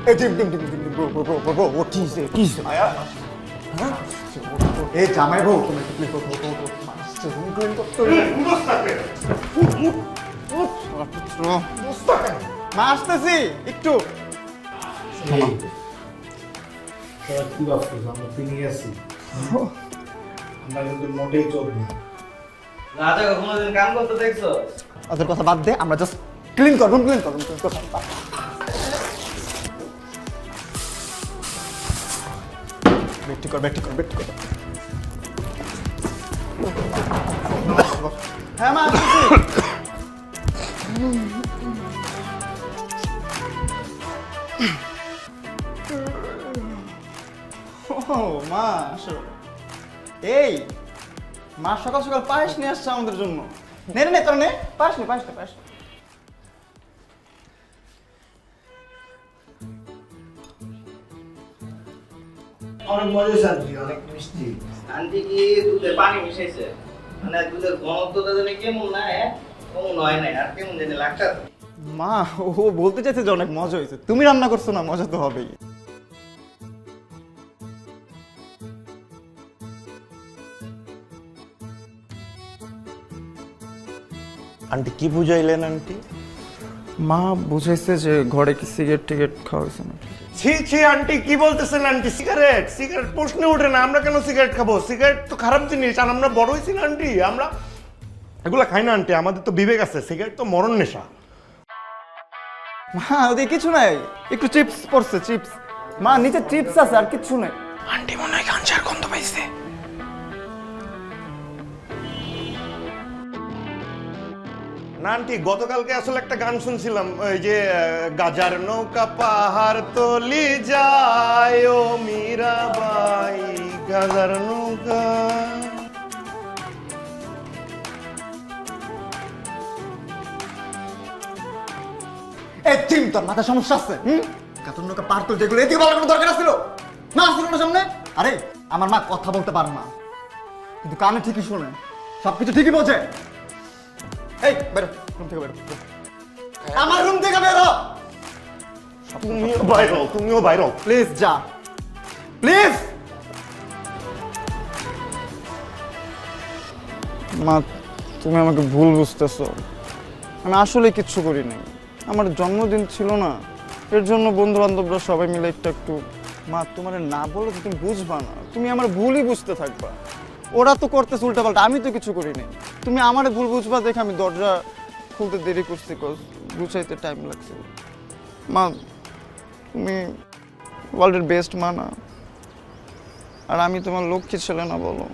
এই team team team team bro what is it কি আয়া হ্যাঁ এই জামাই বউ তুমি প্লিজ মাস্টার রুম ক্লিন করতে মাস্টারজি একটু কি ভাবছিস আমরা পিনিয়ে আছি আমরা কিন্তু মোটেই চলবো রাজা কোনোদিন কাম করতে দেখছো? ওদের কথা বাদ দে আমরা জাস্ট ক্লিন করব বেটি কর হ্যাঁ মা আসছি ও মা আসো এই মা সকাল সকাল পায়েস নিয়ে আসছে আমাদের জন্য নে তোর নে পায়েস অনেক মজা শান্তি অনেক মিষ্টি আন্টি কি দুধে পানি মিশাইছে? মানে দুধের ঘনত্বটা জানি কেমন না কেমন হয় না আর কেমন জানি লাগছে। মা ও বলতে চাইছে যে অনেক মজা হয়েছে তুমি রান্না করছো না মজা তো হবেই আন্টি কি বুঝাইলেন আন্টি? মা বুঝাইছে যে ঘরে কি সিগারেট টিকেট খাওয়া হয়েছে না ছি আন্টি কি বলতেছেন আন্টি? সিগারেট প্রশ্নে ওঠে না। আমরা কেন সিগারেট খাবো? সিগারেট তো খারাপ জিনিস। আর আমরা বড় হয়েছি না আন্টি, আমরা এগুলো খাই না আন্টি। আমাদের তো বিবেক আছে। সিগারেট তো মরণ নেশা। মা ওদের কিছু নাই, একটু চিপস পড়ছে চিপস। মা নিচে চিপস আছে আর কিছু নাই। আন্টি মনে হয় গাঞ্জার গন্ধ পাইছে। না আন্টি, গতকালকে আসলে একটা গান শুনছিলাম, ওই যে গাজার নৌকা পাহাড় তলি যায় ও মীরাবাই, গাজার নৌকা। এই টিম তোর মাথা সমস্যা আছে। গাজার নৌকা পাহাড় তলি যেগুলো এদিকে বলার কোনো দরকার ছিল না? আসছিল না সামনে? আরে আমার মা কথা বলতে পারে না, কিন্তু কানে ঠিকই শোনে, সবকিছু ঠিকই বোঝে। এই বেরো রুম থেকে, বেরো আমার রুম থেকে বেরো। তুমিও বাইরো প্লিজ যা, প্লিজ। মা তুমি আমাকে ভুল বুঝতেছো, আমি আসলে কিচ্ছু করি নাই। আমার জন্মদিন ছিল না, এর জন্য বন্ধু বান্ধবরা সবাই মিলে একটু। মা তোমার না বলে তো তুমি বুঝবা না, তুমি আমার ভুলই বুঝতে থাকবা। ওরা তো করতেছে উল্টাপাল্টা, আমি তো কিছু করি নাই। তুমি আমার ভুল বুঝবা দেখে আমি দরজা খুলতে দেরি করছি, গুছাইতে টাইম লাগছে। মা তুমি ওয়ার্ল্ডের বেস্ট মা না? আর আমি তোমার লক্ষ্মী ছেলে না বলো?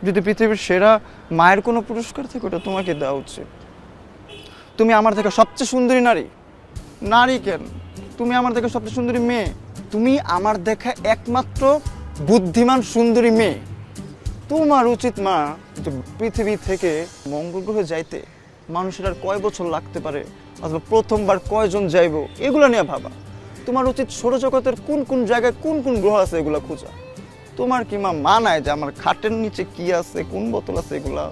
যদি পৃথিবীর সেরা মায়ের কোনো পুরস্কার থাকে ওটা তোমাকে দেওয়া উচিত। তুমি আমার থেকে সবচেয়ে সুন্দরী নারী। নারী কেন, তুমি আমার থেকে সবচেয়ে সুন্দরী মেয়ে। তুমি আমার দেখা একমাত্র বুদ্ধিমান সুন্দরী মেয়ে। তোমার উচিত মা যে পৃথিবী থেকে মঙ্গল গ্রহে যাইতে মানুষের আর কয় বছর লাগতে পারে, অথবা প্রথমবার কয়জন যাইব, এগুলো নিয়ে ভাবা। তোমার উচিত সৌরজগতের কোন কোন জায়গায় কোন কোন গ্রহ আছে এগুলো খোঁজা। তোমার কি মা মানায় যে আমার খাটের নিচে কি আছে, কোন বোতল আছে, এগুলা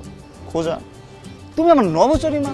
খোঁজা? তুমি আমার নবচরী মা।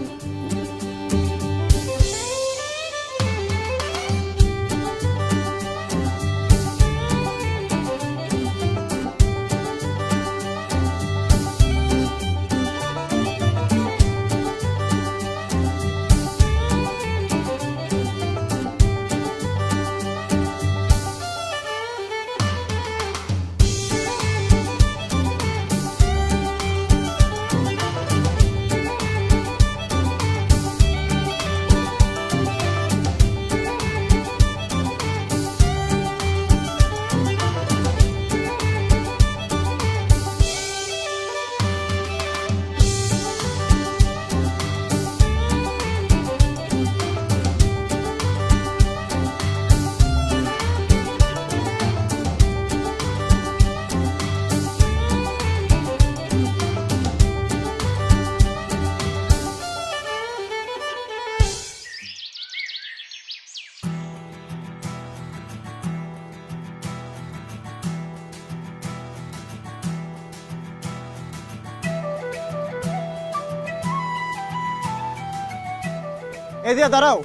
এই দিয়া দাঁড়াও।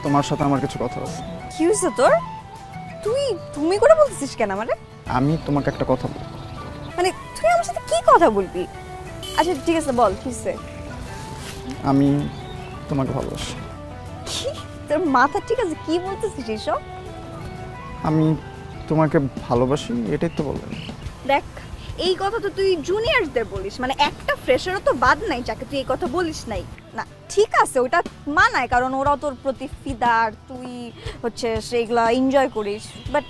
তোমার সাথে আমার কিছু কথা আছে। কি হয়েছে তোর? তুই তুমি করে বলতেছিস কেন আমারে? আমি তোমাকে একটা কথা বলবো। মানে তুই আমার সাথে কি কথা বলবি? আচ্ছা ঠিক আছে বল কি হয়েছে? আমি তোমাকে ভালোবাসি। কি? তোর মাথা ঠিক আছে? কি বলতেছিস এসব? আমি তোমাকে ভালোবাসি, এটাই তো বললাম। দেখ এই কথা তো তুই জুনিয়রদের বলিস, মানে একটা ফ্রেশারও তো বাদ নাই যাকে তুই এই কথা বলিস নাই। না ঠিক আছে ওটা মানায়, কারণ ওরাও তোর প্রতি ফিদার, তুই হচ্ছে সেইগুলা এনজয় করিস, বাট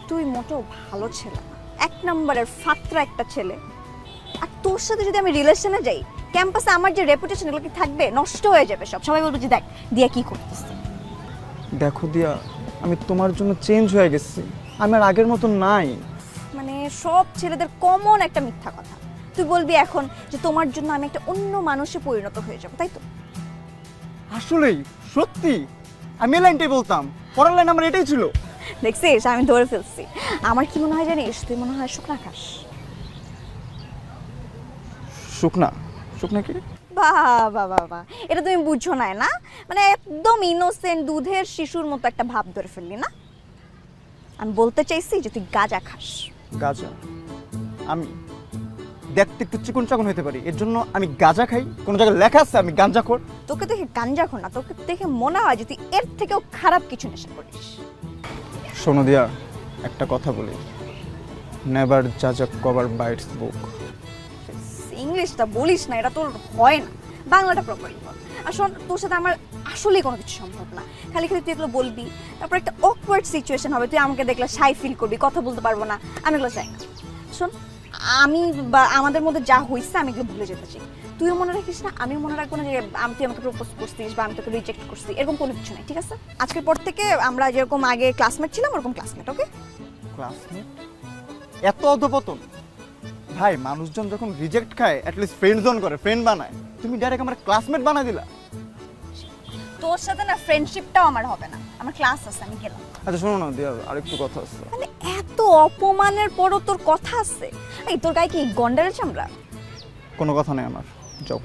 তুই মোটেও ভালো ছেলে না, এক নম্বরের ফাত্রা একটা ছেলে। আর তোর সাথে যদি আমি রিলেশনে যাই, ক্যাম্পাসে আমার যে রেপুটেশন এগুলো কি থাকবে? নষ্ট হয়ে যাবে সব। সবাই বলবে যে দেখ দিয়া কি করতেছে। দেখো দিয়া, আমি তোমার জন্য চেঞ্জ হয়ে গেছি, আমি আর আগের মতো নাই। মানে সব ছেলেদের কমন একটা মিথ্যা কথা। তুই বলবি এখন যে তোমার জন্য আমি একটা অন্য মানুষে পরিণত হয়ে যাব, তাই তো? আসলেই সত্যি আমি এই লাইনটাই বলতাম, পরের লাইন আমার এটাই ছিল। দেখছিস আমি ধরে ফেলছি। আমার কি মনে হয় জানিস? তুই মনে হয় শুকনা খাস। শুকনা? শুকনা কি? বাহ বাহ বাহ বাহ, এটা তুমি বুঝছো না? মানে একদম ইনোসেন্ট দুধের শিশুর মতো একটা ভাব ধরে ফেললি না? আমি বলতে চাইছি যে তুই গাঁজা খাস। গাঁজা? আমি দেখতে একটু চিকন চাকন হতে পারি, এর জন্য আমি গাঁজা খাই? কোনো জায়গায় লেখা আছে আমি গাঁজাখোর? তোকে দেখে গাঞ্জাখোর না, তোকে দেখে মনে হয় যে তুই এর থেকেও খারাপ কিছু নেশা করিস। শোনো দিয়া, একটা কথা বলি, নেভার জাজ আ কভার বাইটস বুক। ইংলিশটা বলিস না, এটা তোর হয় না, বাংলাটা প্রপারলি বল। আর শোন, তোর সাথে আমার আসলেই কোনো কিছু সম্ভব না। খালি খালি তুই এগুলো বলবি, তারপর একটা অকওয়ার্ড সিচুয়েশন হবে, তুই আমাকে দেখলে শাই ফিল করবি, কথা বলতে পারবো না। আমি এগুলো চাই না। শোন, আমি বা আমাদের মধ্যে যা হয়েছে আমি এগুলো ভুলে যেতে চাই। তুইও মনে রাখিস না, আমিও মনে রাখবো না যে তুই আমাকে প্রপোজ করছিস বা আমি তোকে রিজেক্ট করছি, এরকম কোনো কিছু নাই, ঠিক আছে? আজকের পর থেকে আমরা যেরকম আগে ক্লাসমেট ছিলাম ওরকম ক্লাসমেট, ওকে? ক্লাসমেট? এত অধপতন! ভাই, মানুষজন যখন রিজেক্ট খায় অ্যাটলিস্ট ফ্রেন্ড জোন করে, ফ্রেন্ড বানায়, তুমি ডাইরেক্ট আমার ক্লাসমেট বানাই দিলা। তোর সাথে না ফ্রেন্ডশিপটাও আমার হবে না, আমার ক্লাস আছে, আমি গেলাম। আচ্ছা শোনো না দিয়া, আরেকটু কথা আছে। মানে এত অপমানের পরও তোর কথা আছে? এই তোর গায়ে কি গন্ডারের চামড়া? কোনো কথা নেই আমার, যাও।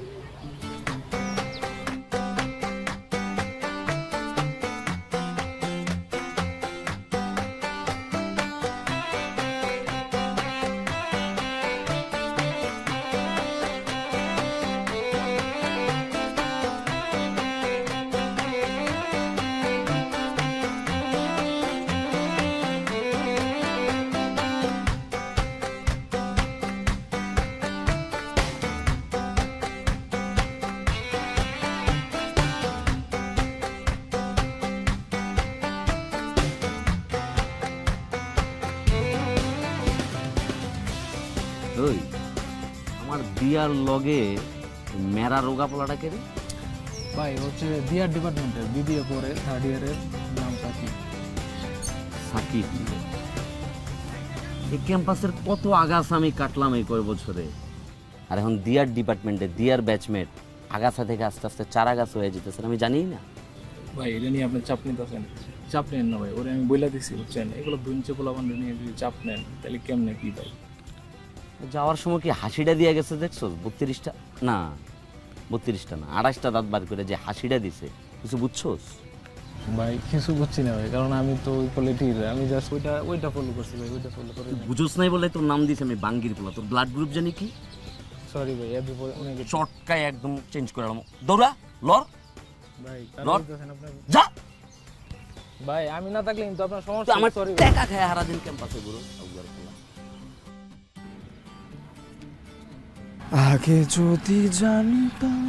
ওই আমার দিয়ার লগে মেরা রোগা পোলাটা কে রে? ভাই হচ্ছে বিআর ডিপার্টমেন্টের বিবিএ পড়ে 3rd ইয়ারের, নাম সাকিব। সাকিব? এই ক্যাম্পাসের কত আগাছা আমি কাটলাম এই কয় বছরে, আর এখন দিয়ার ডিপার্টমেন্টে দিয়ার ব্যাচমেট আগাছা থেকে আস্তে আস্তে চারা গাছ হয়ে যেতেছে, আমি জানি না। ভাই এটা নিয়ে আপনি চাপ নিতেছেন? চাপ নেন না ভাই, ওরে আমি বইলা দিছি বুঝছেন, এগুলো দুঞ্চে পোলাবান নিয়ে যদি চাপ নেন তাহলে কেমনে কি ভাই? যাওয়ার সময় কি হাসিটা দিয়ে গেছে দেখছো? 32টা না 32টা না 28টা দাঁত বার করে যে হাসিটা দিছে, কিছু বুঝছোস? ভাই কিছু বুঝছি না ভাই, কারণ আমি তো ওই কোয়ালিটির, আমি জাস্ট ওইটা ফলো করছি ভাই, ওইটা ফলো করে। বুঝোস নাই বলে তোর নাম দিয়েছে আমি বাঙ্গির পোলা। তোর ব্লাড গ্রুপ জানি কি? সরি ভাই, এত অনেক চটকায় একদম চেঞ্জ করে আলাম। দৌড়া লর ভাই লর আপনার। যা। ভাই আমি না থাকলে কিন্তু আপনার তুই সমস্যা। আমার সরি টাকা খায় সারাদিন ক্যাম্পাসে ঘুরো। আগে যদি জানতাম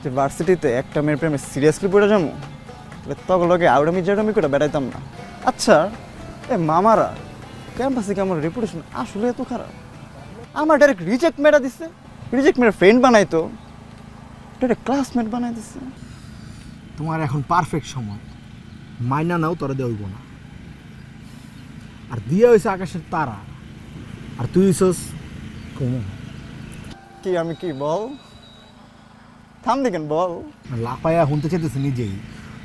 যে ভার্সিটিতে একটা মেয়ের প্রেমে সিরিয়াসলি পড়ে যাবো, তাহলে তগলগে আউডামি জাউডামি করে বেড়াইতাম না। আচ্ছা এ মামারা, ক্যাম্পাসে কি আমার রেপুটেশন আসলে এত খারাপ? আমার ডাইরেক্ট রিজেক্ট মেরা দিচ্ছে, রিজেক্ট মেরা ফ্রেন্ড বানাইতো, ডাইরেক্ট ক্লাসমেট বানাই দিচ্ছে। তোমার এখন পারফেক্ট সময়, মাইনা নাও তোরা দেওয়াইব না। আর দিয়ে হয়েছে আকাশের তারা, আর তুই হইছস কমন। কি আমি কি বল? থাম দেখেন বল। লাপায়া শুনতে চাইতেছে নিজেই,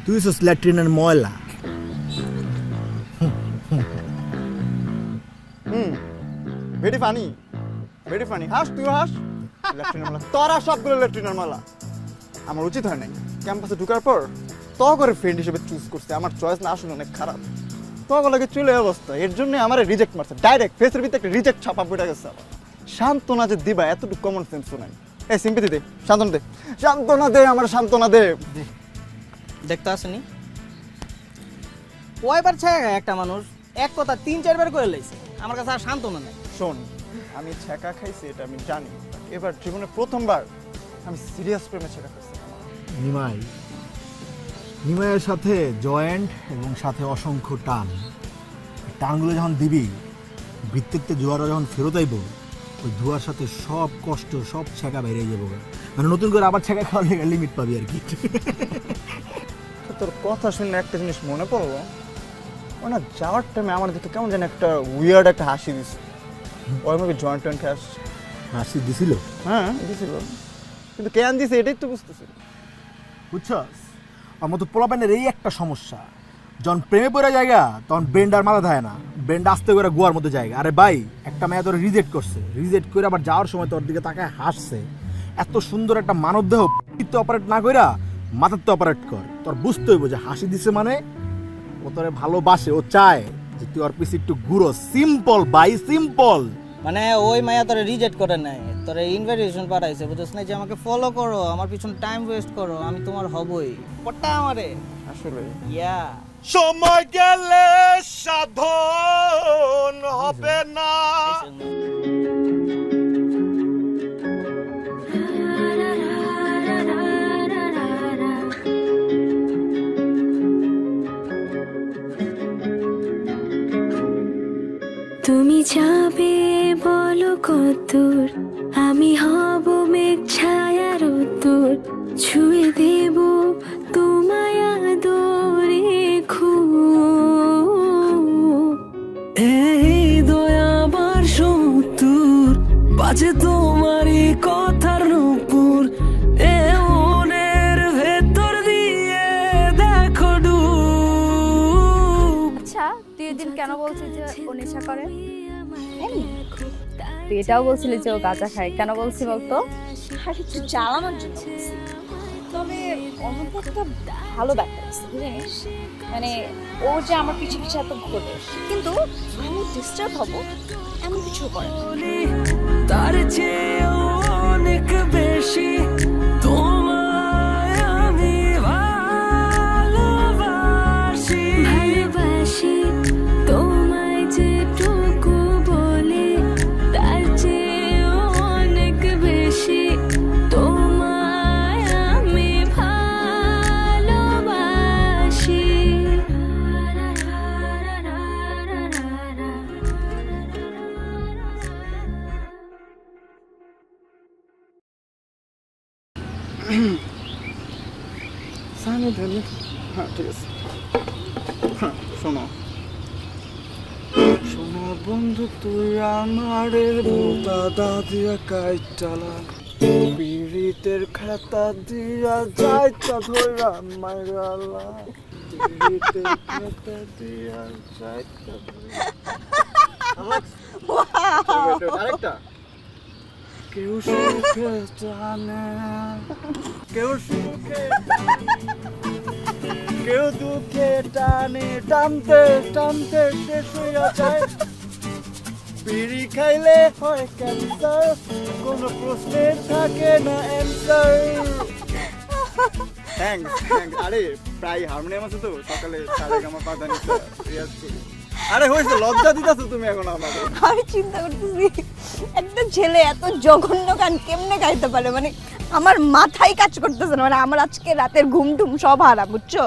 তুই হইছস ল্যাট্রিনের ময়লা। Very funny. Very funny. হাস তুই হাস। ল্যাট্রিনের মালা তোরা সবগুলো ল্যাট্রিনের মালা। আমার উচিত হয় নাই ক্যাম্পাসে ঢোকার পর তো করে ফ্রেন্ড হিসেবে চুজ করছে। আমার চয়েস না আসলে অনেক খারাপ। তো লাগে চলে অবস্থা, এর জন্য আমার রিজেক্ট মারছে ডাইরেক্ট ফেসের ভিতরে একটা রিজেক্ট ছাপা পড়ে গেছে। আবার সান্ত্বনা যে দিবা এতটুকু কমন সেন্সও নাই। এই সিম্পেথি দে, সান্ত্বনা দে, সান্ত্বনা দে, আমার সান্ত্বনা দে। দেখতে আসেনি কয়বার ছেড়ে একটা মানুষ এক কথা 3-4 বার করে লাইছে, আমার কাছে আর শান্ত নাই। শোন, আমি ছেঁকা খাইছি এটা আমি জানি, এবার জীবনে প্রথমবার আমি সিরিয়াস প্রেমে ছেঁকা খাইছি। নিমাইয়ের সাথে জয়েন্ট এবং সাথে অসংখ্য টানগুলো যখন দিবি বৃত্তিতে জোয়ারা যখন ফেরত আইব, ওই ধোয়ার সাথে সব কষ্ট সব ছেঁকা বেরিয়ে যাবো, মানে নতুন করে আবার ছেঁকা খাওয়ার লিমিট পাবি আর কি। তোর কথা শুনে একটা জিনিস মনে পড়লো, ও না যাওয়ার টাইমে আমার দিকে কেমন যেন একটা উইয়ার্ড একটা হাসি দিছে। ওই আমাকে জয়েন্ট টয়েন্ট খাস হাসি দিছিল? হ্যাঁ দিছিল, কিন্তু কেন দিছে এটাই তো বুঝতেছি। বুঝছস, আমার মতো পোলাপানের এই একটা সমস্যা, যখন প্রেমে পড়ে জায়গা তখন ব্রেন্ড আর মাথা থাকে না, ব্রেন্ড আসতে করে গোয়ার মধ্যে জায়গা। আরে ভাই, একটা মেয়ে তোর রিজেক্ট করছে, রিজেক্ট করে আবার যাওয়ার সময় তোর দিকে তাকায় হাসছে। এত সুন্দর একটা মানব দেহ অপারেট না কইরা মাথাতে অপারেট কর। তোর বুঝতে হইব যে হাসি দিছে মানে ও তোরে ভালোবাসে, ও চায় যে তুই ওর পিছে একটু ঘুরো। সিম্পল ভাই, সিম্পল। মানে ওই মায়া তোরে রিজেক্ট করে নাই, তোরে ইনভাইটেশন পাঠাইছে, বুঝছ না, যে আমাকে ফলো করো, আমার পিছনে টাইম ওয়েস্ট করো, আমি তোমার হবই। পট্টা আমারে আসলে ইয়া সময় গেলে সাধন হবে না। তুমি যাবে বলো কতদূর, আমি হব মেঘ ছায়ার উত্তর, ছুঁয়ে দেব তোমায় আদরে খুব। এই দয়াবার সমুদ্র বাজে তোমারই কথার উপর, এ মনের ভেতর দিয়ে দেখো ডুব। আচ্ছা, তুই এদিন কেন বলছিস যে ও নেশা করে? তুই এটাও বলছিলি যে ও গাঁজা খায়, কেন বলছি বলতো? আর একটু জ্বালানোর জন্য বলছি। তবে ওর মধ্যে একটা ভালো ব্যাপার আছে বুঝিস, মানে ও যে আমার পিছু পিছু এত ঘোরে, কিন্তু আমি ডিস্টার্ব হব এমন কিছু করে না। তার চেয়ে অনেক বেশি তোমায় আমি ভালোবাসি, ভালোবাসি তোমায় যেটুকু বলে, তার চেয়ে অনেক বেশি তোমায় আমি ভালোবাসি। হ্যাঁ ঠিক আছে। হ্যাঁ শোনো, শোনো বন্ধু, তুই আমারে দাদা দিয়া কাইটালা, পিরিতের খাতা দিয়া যাইতা ধরা মাইরালা, পিরিতের খাতা দিয়া যাইতা আরেকটা। কেউ সুখে টানে, কেউ সুখে, কেউ দুঃখে টানে, টানতে টানতে শেষ হইয়া যায়। বিড়ি খাইলে হয় ক্যান্সার, কোনো প্রশ্নের থাকে না অ্যান্সার। Thanks thanks. আরে প্রায় হারমোনিয়াম আছে তো, সকালে সারেগামা পাতা নিতে রিয়াজ করি। আরে হয়েছে, লজ্জা দিতেছো তুমি এখন আমাকে। আমি চিন্তা করতেছি একটা ছেলে এত জঘন্য গান কেমনে গাইতে পারে, মানে আমার মাথায় কাজ করতেছে না, মানে আমার আজকে রাতের ঘুম টুম সব হারা, বুঝছো?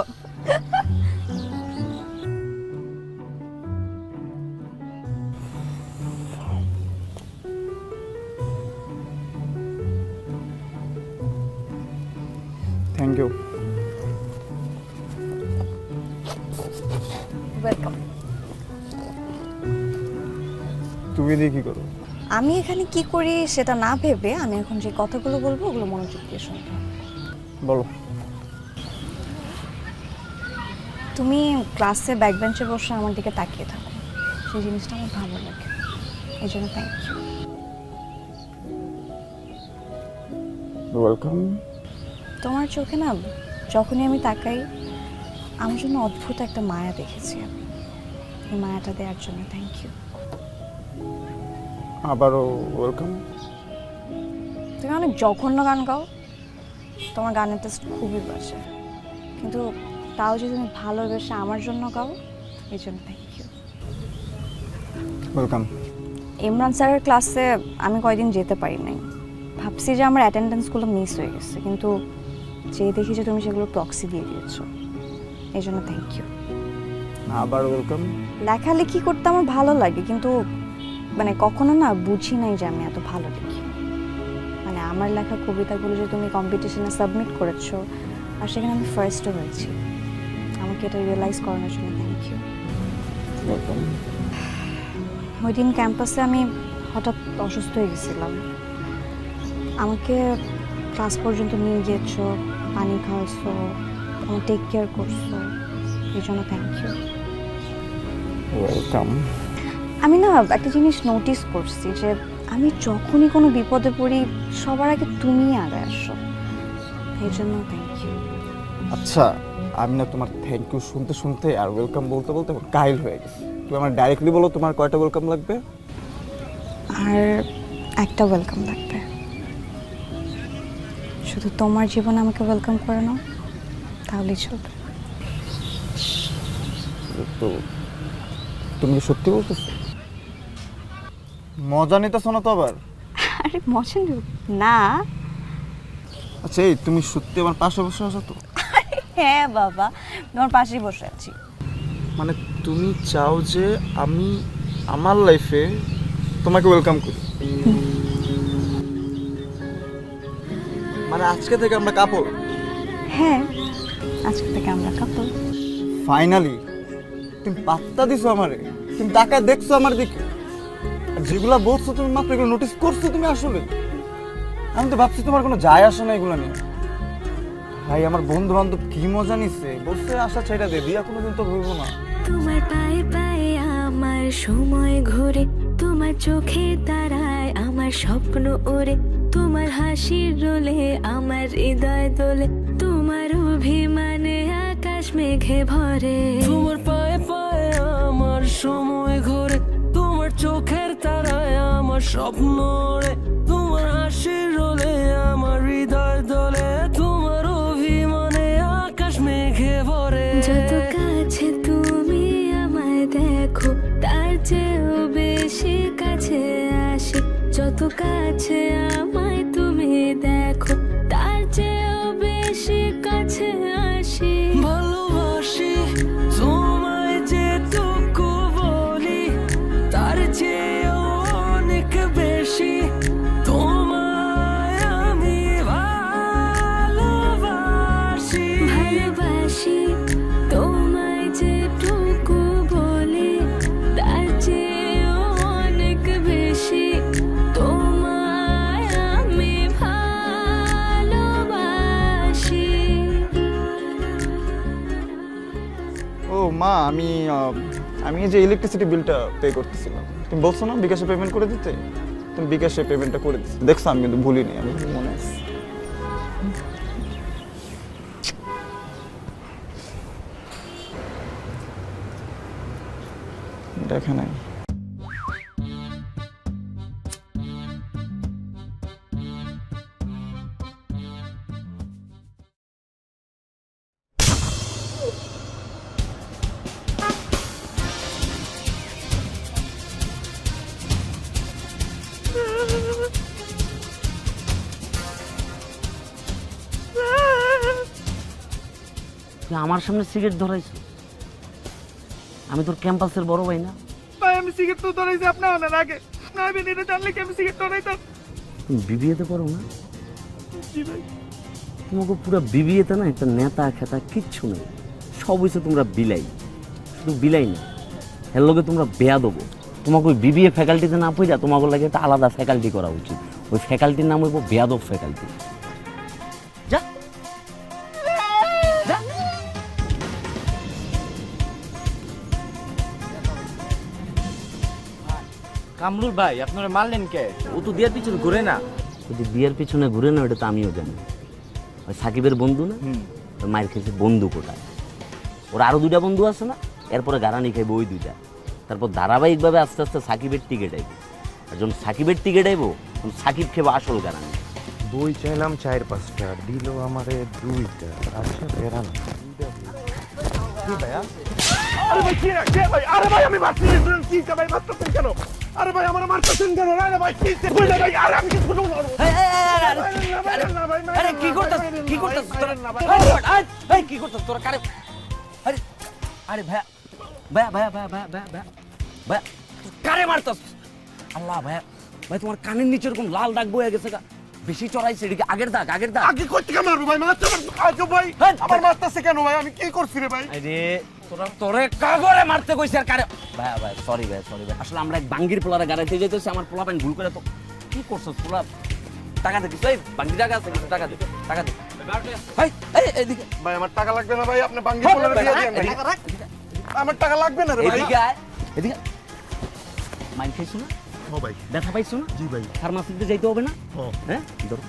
Thank you. ওয়েলকাম। তুমি দিয়ে কি করো? আমি এখানে কি করি সেটা না ভেবে আমি এখন যে কথাগুলো বলবো ওগুলো মনোযোগ দিয়ে শুনতে হবে। বলো। তুমি ক্লাসে ব্যাক বেঞ্চে বসে আমার দিকে তাকিয়ে থাকো, সেই জিনিসটা আমার ভালো লাগে, এই জন্য থ্যাংক ইউ। ওয়েলকাম। তোমার চোখে না যখনই আমি তাকাই আমার জন্য অদ্ভুত একটা মায়া দেখেছি আমি। এই মায়াটা দেওয়ার জন্য থ্যাংক ইউ। আবারও ওয়েলকাম। তুমি অনেক জঘন্য গান গাও, তোমার গানের টেস্ট খুবই বাজে, কিন্তু তাও যে তুমি ভালোবেসে আমার জন্য গাও এই জন্য থ্যাংক ইউ। ওয়েলকাম। ইমরান স্যারের ক্লাসে আমি কয়দিন যেতে পারি নাই, ভাবছি যে আমার অ্যাটেন্ডেন্সগুলো মিস হয়ে গেছে, কিন্তু যে দেখি যে তুমি সেগুলো প্রক্সি দিয়ে দিয়েছো এই জন্য থ্যাংক ইউ। আবার ওয়েলকাম। লেখালেখি করতে আমার ভালো লাগে, কিন্তু মানে কখনো না বুঝি নাই যে আমি এত ভালো লিখি। মানে আমার লেখা কবিতাগুলো যে তুমি কম্পিটিশনে সাবমিট করেছো আর সেখানে আমি ফার্স্টও হয়েছি, আমাকে এটা রিয়েলাইজ করানোর জন্য থ্যাংক ইউ। ওয়েলকাম। ওই দিন ক্যাম্পাসে আমি হঠাৎ অসুস্থ হয়ে গেছিলাম, আমাকে ক্লাস পর্যন্ত নিয়ে গিয়েছো, পানি খাওয়াইছো, আমার টেক কেয়ার করছো এই জন্য থ্যাংক ইউ। ওয়েলকাম। আমি না একটা জিনিস নোটিস করছি যে আমি যখনই কোনো বিপদে পড়ি সবার আগে তুমি আগে আসো, এই জন্য থ্যাংক ইউ। আচ্ছা, আমি না তোমার থ্যাংক ইউ শুনতে শুনতে আর ওয়েলকাম বলতে বলতে কাইল হয়ে গেছি। তুমি আমার ডাইরেক্টলি বলো তোমার কয়টা ওয়েলকাম লাগবে? আর একটা ওয়েলকাম লাগবে, শুধু তোমার জীবনে আমাকে ওয়েলকাম করে নাও তাহলেই চলবে। তো তুমি কি সত্যি বলতেছো? মজা নিতেছো না তো আবার? আরে মজা নেব না। আচ্ছা, এই তুমি সত্যি আমার পাশে বসে আছো তো? হ্যাঁ বাবা, তোমার পাশেই বসে আছি। মানে তুমি চাও যে আমি আমার লাইফে তোমাকে ওয়েলকাম করি? মানে আজকে থেকে আমরা কাপল? হ্যাঁ, আজকে থেকে আমরা কাপল। ফাইনালি তুমি পাত্তা দিছো আমারে, তুমি তাকায় দেখছো আমার দিকে, আর যেগুলা বলছো তুমি মাত্র এগুলো নোটিস করছো তুমি আসলে। আমি তো ভাবছি তোমার কোনো যায় আসে না এগুলো নিয়ে। ভাই, আমার বন্ধু বান্ধব কি মজা নিচ্ছে, বলছে আশা ছেড়ে দে, বিয়া কোনোদিন তো ভুলবো না। তোমার পায়ে পায়ে আমার সময় ঘুরে, তোমার চোখে তারায় আমার স্বপ্ন ওরে, তোমার হাসির রোলে আমার হৃদয় দোলে, তোমার অভিমানে আকাশ মেঘে ভরে। তোমার পায়ে পায়ে আমার সময় ঘোরে, তোমার চোখের তারায় আমার স্বপ্ন ওড়ে, তোমার হাসির রোলে আমার হৃদয় দোলে, তোমার অভিমানে আকাশ মেঘে ভরে। যত কাছে তুমি আমায় দেখো তার চেয়েও বেশি কাছে আসি, যত কাছে আমায় তুমি দেখো তার চেয়েও বেশি কাছে আসি। ভালোবাসি তোমায় যেটুকু বলি তার চেয়েও অনেক বেশি, তোমায় আমি ভালোবাসি। ভালোবাসি তোমায় যেটুকু বলি তার চেয়েও অনেক বেশি, তোমায় আমি ভালোবাসি। ও মা, আমি এই যে ইলেকট্রিসিটি বিলটা পে করতেছিলাম, তুমি বলছো না বিকাশে পেমেন্ট করে দিতে, তুমি বিকাশে পেমেন্টটা করে দিচ্ছি। দেখছো আমি কিন্তু ভুলিনি, আমি মনে আছে। দেখা নাই। তুই আমার সামনে সিগারেট ধরাইছো? আমি তোর ক্যাম্পাসের বড় ভাই না? ভাই আমি সিগারেট তো ধরাইছি আপনার অনেক আগে, না আমি এটা জানলে কি আমি সিগারেট ধরাইতাম? তুমি বিবিএতে পড়ো না? তোমাকে পুরো বিবিএতে না একটা নেতা খেতা কিচ্ছু নেই, সব হয়েছে তোমরা বিলাই। শুধু বিলাই না, এর লগে তোমরা বেয়া দেবো। তোমাকে ওই বিবিএ ফ্যাকাল্টিতে না পড়ে তোমাকে লাগে একটা আলাদা ফ্যাকাল্টি করা উচিত। ওই ফ্যাকাল্টির নাম হইব বেয়াদব ফ্যাকাল্টি। যা যা। কামরুল ভাই আপনারা মারলেন কে? ও তো দেওয়ার পিছনে ঘুরে না, যদি বিয়ের পিছনে ঘুরে না, ওটা তো আমিও জানি। ওই সাকিবের বন্ধু না, ওই মায়ের খেয়েছে বন্ধু কোটায়। ওর আরও 2টা বন্ধু আছে না, এরপরে গারানি খাইবে ওই 2টা। তারপর ধারাবাহিকভাবে আস্তে আস্তে সাকিবের টিকিট আইব। আর যখন সাকিবের টিকিট আইব তখন সাকিব খেবে আসল গারানি। বই চাইলাম 4-5টা, দিল আমারে 2টা। আচ্ছা বেরা না কি ভাইয়া? আরে ভাই কি রে? কে ভাই? আরে ভাই আমি মারছি কি কা ভাই মারতেছেন কেন? আরে ভাই আমার মারতেছেন কেন? আরে ভাই কি কই না ভাই? আরে আমি কিছু বলবো না। আরে কি করতেছ তোরা? এই কি করতেছ তোরা? কারে? আরে আরে ভাইয়া ভাইয়া ভাইয়া ভাইয়া ভাইয়া ভাইয়া ভাইয়া কারে মারতেছ? আল্লাহ ভাইয়া, ভাই তোমার কানের নিচে এরকম লাল দাগ বয়ে গেছে গা, বেশি চড়াইছে। এদিকে আগের দাগ, আগের দাগ। আগে কই থেকে মারবো ভাই? মারতে আজব ভাই আমার মারতেছে কেন ভাই? আমি কি করছি রে ভাই? আরে তোরা তোরে কাগরে মারতে কইছে আর কারে? ভাইয়া ভাই সরি ভাই, সরি ভাই। আসলে আমরা এক বাঙ্গির পোলারে গাড়াইতে যাইতেছি, আমার পোলা পানি ভুল করে। তো কি করছস পোলা? টাকা দে কিছু, এই বাঙ্গি টাকা আছে কিছু, টাকা দে, টাকা দে। এই এই এদিকে ভাই আমার টাকা লাগবে না ভাই, আপনি বাঙ্গি বলে দিয়ে দেন ভাই। আমার টাকা লাগবে না রে ভাই। এদিকে আয়, এদিকে। মাইন খাইছো না? ও ভাই ব্যথা পাইছো না? জি ভাই। ফার্মাসিতে যাইতে হবে না? হ্যাঁ ধর,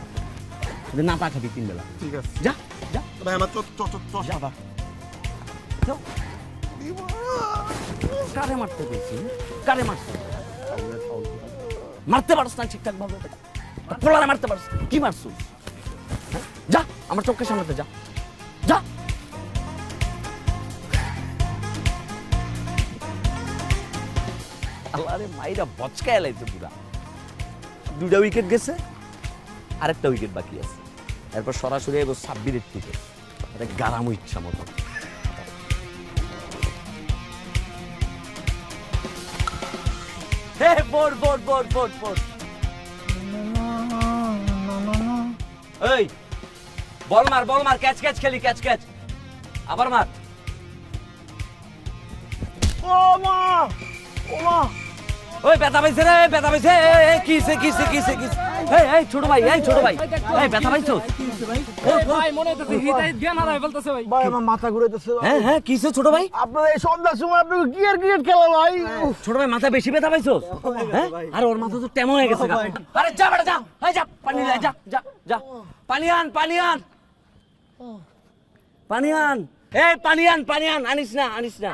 না পা খাবি 3 বেলা। ঠিক আছে যা যা ভাই আমার দাদা যাও। কারে মারতে কইছি? কারে মারতে? মারতে পারছ না ঠিকঠাক ভাবে? পোলারে মারতে পারছ? কি মারছো? যা আমার চোখের সামনে যা, যা। আল্লাহরে মাইরা বচকায় লাইছে পুরা। 2টা উইকেট গেছে, আরেকটা উইকেট বাকি আছে। এরপর সরাসরি এবার সাব্বিরের টিকে এটা গারামো ইচ্ছা মতো। হে বোর বোর বোর বোর বোর। এই বল মার, বল মার, ক্যাচ ক্যাচ খেলি, ক্যাচ ক্যাচ। আবার মার। ও মা, ও মা। ওই ব্যথা পাইছে রে, ব্যথা পাইছে। এই কিসে কিসে কিসে কিসে? এই ছোট ভাই, এই ছোট ভাই, এই ব্যথা পাইছো? ভাই মনে হইতেছে হৃদয় জ্ঞান হারায় ফেলতেছে ভাই। ভাই আমার মাথা ঘুরাইতেছে। হ্যাঁ হ্যাঁ কিসে ছোট ভাই? আপনারা এই সন্ধ্যার সময় আপনি ক্রিকেট খেলা ভাই। ছোট ভাই মাথা বেশি ব্যথা পাইছো? হ্যাঁ আরে ওর মাথা তো তেমন হয়ে গেছে। আরে যা বেটা যা, এই যা পানি লে, যা যা যা। পানি আন, পানি আন, পানি আন। এই পানি আন, পানি আন। আনিস না, আনিস না।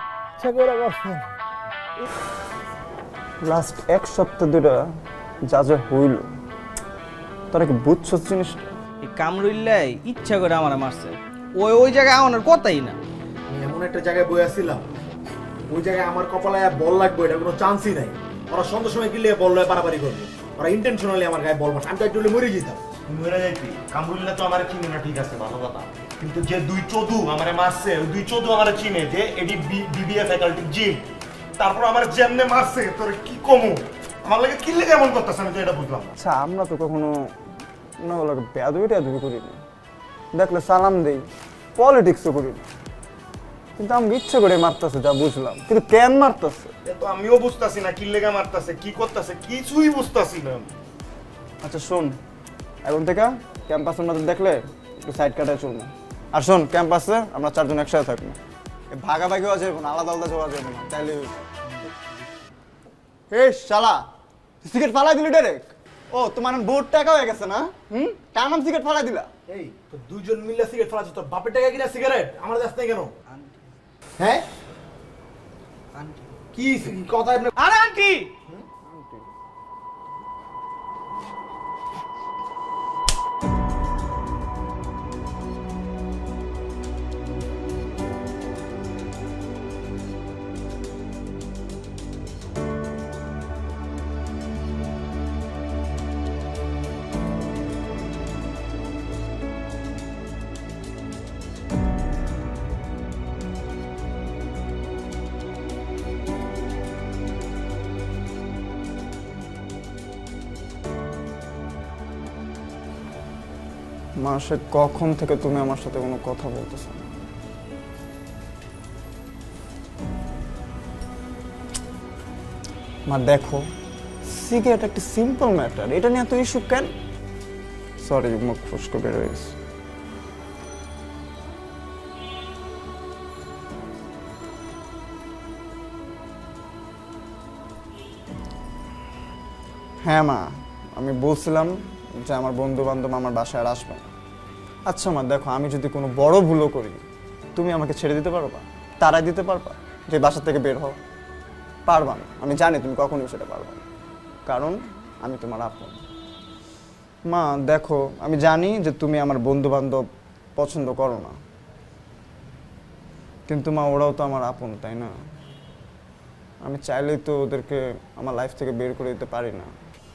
লাস্ট 1 সপ্তাহ ধরে যা যা হইল, তোরা কি বুঝছো জিনিসটা? এই কামরুল্লাই ইচ্ছা করে আমার মারছে। ওই জায়গায় আমার কথাই না। আমি এমন একটা জায়গায় বই আসছিলাম, ওই জায়গায় আমার কপালে বল লাগবে এটা কোনো চান্সই নাই। ওরা সন্ধ্যার সময় গিলে বল লয়ে পারাপারি করবে। ওরা ইন্টেনশনালি আমার গায়ে বল মারছে। আমি তো একটু মরে যেতাম। মরে যাইতি কামরুল্লাহ তো আমারে চিনে না, ঠিক আছে ভালো কথা, কিন্তু যে 2 চোদু আমারে মারছে, ওই 2 চোদু আমারে চিনে, যে এডি বিবিএ ফ্যাকাল্টি জিম, তারপর আমার যেমনে মারছে তোর কি কমু, আমার লাগে কি লাগে এমন করতেছ, আমি তো এটা বুঝলাম না। আচ্ছা আমরা তো কখনো না বলে বেয়াদবি টেয়াদবি করি না, দেখলে সালাম দেই, পলিটিক্সও করি না, কিন্তু আমাকে ইচ্ছে করে মারতেছে যা বুঝলাম, কিন্তু কেন মারতেছে এ তো আমিও বুঝতাছি না কি লেগে মারতাছে, কি করতেছে, কিছুই বুঝতাছি না। আচ্ছা শোন, এখন থেকে ক্যাম্পাসের মধ্যে দেখলে একটু সাইড কাটায় চলবো। আর শোন, ক্যাম্পাসে আমরা 4 জন একসাথে থাকবো, ভাগাভাগি হওয়া যাবে না, আলাদা আলাদা যাওয়া যাবে না, তাইলে এই শালা সিগারেট ফালাই দিলি ডাইরেক্ট। ও তোমার বোর্ড টাকা হয়ে গেছে না? কার নাম সিগারেট ফালাই দিলা? এই তো 2 জন মিলে সিগারেট ফালাচ্ছ, তোর বাপের টাকা কিনা সিগারেট আমার কাছ থেকে কেন? হ্যাঁ কি কথা? আরে আন্টি, মাসে কখন থেকে তুমি আমার সাথে কোনো কথা বলতেছ না? মা দেখো, সিগারেট একটা সিম্পল ম্যাটার, এটা নিয়ে এত ইস্যু কেন? সরি, মুখ ফুসকে বের হয়ে গেছে। হ্যাঁ মা, আমি বলছিলাম যে আমার বন্ধু বান্ধব আমার বাসায় আর আসবে না। আচ্ছা মা দেখো, আমি যদি কোনো বড় ভুলও করি, তুমি আমাকে ছেড়ে দিতে পারবা, তাড়াই দিতে পারবা যে বাসা থেকে বের হও? পারবা না, আমি জানি তুমি কখনোই সেটা পারবা না, কারণ আমি তোমার আপন। মা দেখো, আমি জানি যে তুমি আমার বন্ধু বান্ধব পছন্দ করো না, কিন্তু মা ওরাও তো আমার আপন, তাই না? আমি চাইলেই তো ওদেরকে আমার লাইফ থেকে বের করে দিতে পারি না।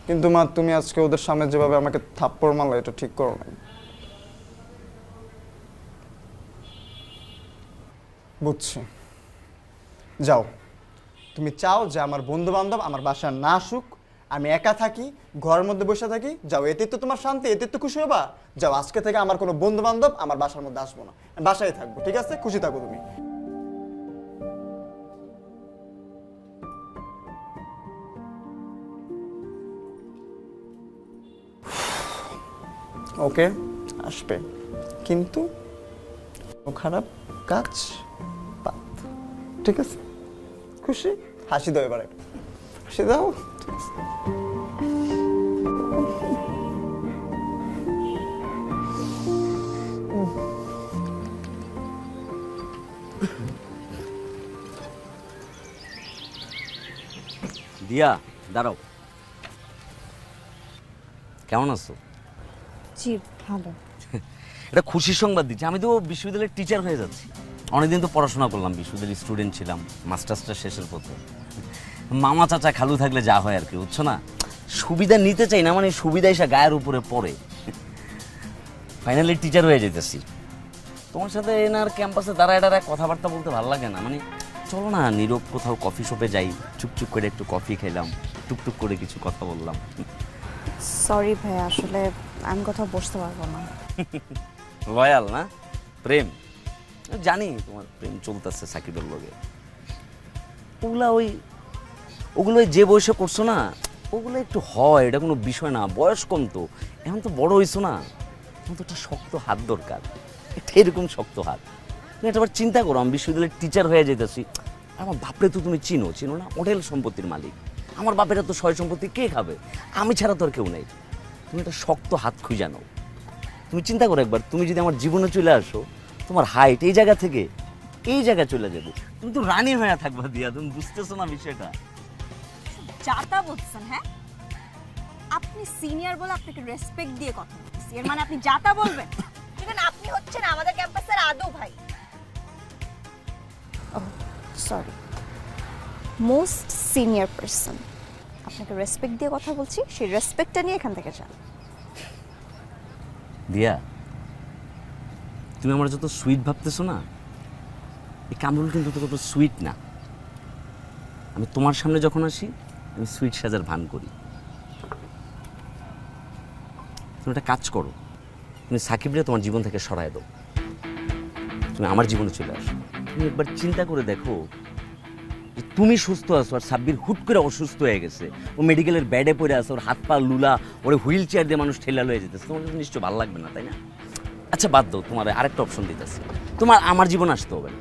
কিন্তু মা তুমি আজকে ওদের সামনে যেভাবে আমাকে থাপ্পড় মারলে, এটা ঠিক করো না। বুঝছি, যাও, তুমি চাও যে আমার বন্ধু বান্ধব আমার বাসায় না আসুক, আমি একা থাকি, ঘরের মধ্যে বসে থাকি, যাও, এতে তো তোমার শান্তি, এতে তো খুশি হবা। যাও, আজকে থেকে আমার কোনো বন্ধু বান্ধব আমার বাসার মধ্যে আসবো না, আমি বাসায় থাকবো, ঠিক আছে? খুশি থাকো তুমি। ওকে, আসবে, কিন্তু খারাপ কাজ বাদ, ঠিক আছে? খুশি? হাসি দাও এবারে, হাসি দাও, ঠিক আছে? দিয়া দাঁড়াও, কেমন আছো? জি ভালো। এটা খুশির সংবাদ দিচ্ছি, আমি তো বিশ্ববিদ্যালয়ের টিচার হয়ে যাচ্ছি। অনেকদিন তো পড়াশোনা করলাম, বিশ্ববিদ্যালয়ের স্টুডেন্ট ছিলাম, মাস্টার্সটা শেষের পথে। মামা চাচা খালু থাকলে যা হয় আর কি, বুঝছো না? সুবিধা নিতে চাই না, মানে সুবিধা এসে গায়ের উপরে পড়ে। ফাইনালি টিচার হয়ে যেতেছি। তোমার সাথে এনার ক্যাম্পাসে দাঁড়ায় দাঁড়ায় কথাবার্তা বলতে ভালো লাগে না, মানে চলো না নীরব কোথাও কফি শপে যাই, চুপচুপ করে একটু কফি খেলাম, টুকটুক করে কিছু কথা বললাম। সরি ভাই, আসলে আমি কোথাও বসতে পারবো না। লয়াল না, প্রেম, জানি তোমার প্রেম চলতেছে সাকিবের লগে। ওগুলো যে বয়সে করছো না, ওগুলো একটু হয়, এটা কোনো বিষয় না, বয়স কম তো, এখন তো বড় হয়েছো না, এখন তো একটা শক্ত হাত দরকার, একটা এরকম শক্ত হাত। তুমি একবার চিন্তা করো, আমি বিশ্ববিদ্যালয়ের টিচার হয়ে যেতেছি, আমার বাপরে তো তুমি চিনো না, হোটেল সম্পত্তির মালিক। আমার বাপেরা তো সয় সম্পত্তি কে খাবে, আমি ছাড়া তো আর কেউ নেই। তুমি একটা শক্ত হাত খুঁজে নাও। তুমি চিন্তা করো একবার, তুমি যদি আমার জীবনে চলে আসো, তোমার হাইট এই জায়গা থেকে এই জায়গায় চলে যাবে, তুমি তো রানী হয়ে থাকবা দিয়া। তুমি বুঝতেছো না বিষয়টা? যাতা বলছেন? হ্যাঁ, আপনি সিনিয়র বলে আপনাকে রেসপেক্ট দিয়ে কথা বলছি, এর মানে আপনি যাতা বলবেন? ইভেন আপনি হচ্ছেন আমাদের ক্যাম্পাসের আদৌ ভাই। সরি, মোস্ট সিনিয়র পারসন, আপনাকে রেসপেক্ট দিয়ে কথা বলছি, সেই রেসপেক্টটা নিয়ে এখান থেকে যান। দিয়া, তুমি আমার যত সুইট ভাবতেছো না, এই কামরুল কিন্তু তত সুইট না। আমি তোমার সামনে যখন আসি, আমি সুইট সাজার ভান করি। তুমি একটা কাজ করো, তুমি সাকিবরে তোমার জীবন থেকে সরায় দাও, তুমি আমার জীবনে চলে আসো। তুমি একবার চিন্তা করে দেখো, যে তুমি সুস্থ আছো আর সাব্বির হুট করে অসুস্থ হয়ে গেছে, ও মেডিকেলের বেডে পড়ে আছে, ওর হাত পা লুলা, ওরে হুইল চেয়ার দিয়ে মানুষ ঠেলা লয়ে যেতেছে, তোমার কিন্তু নিশ্চয় ভালো লাগবে না, তাই না? আচ্ছা বাদ দাও, তোমার আরেকটা অপশন দিতেছে, তোমার আমার জীবন আসতে হবে না,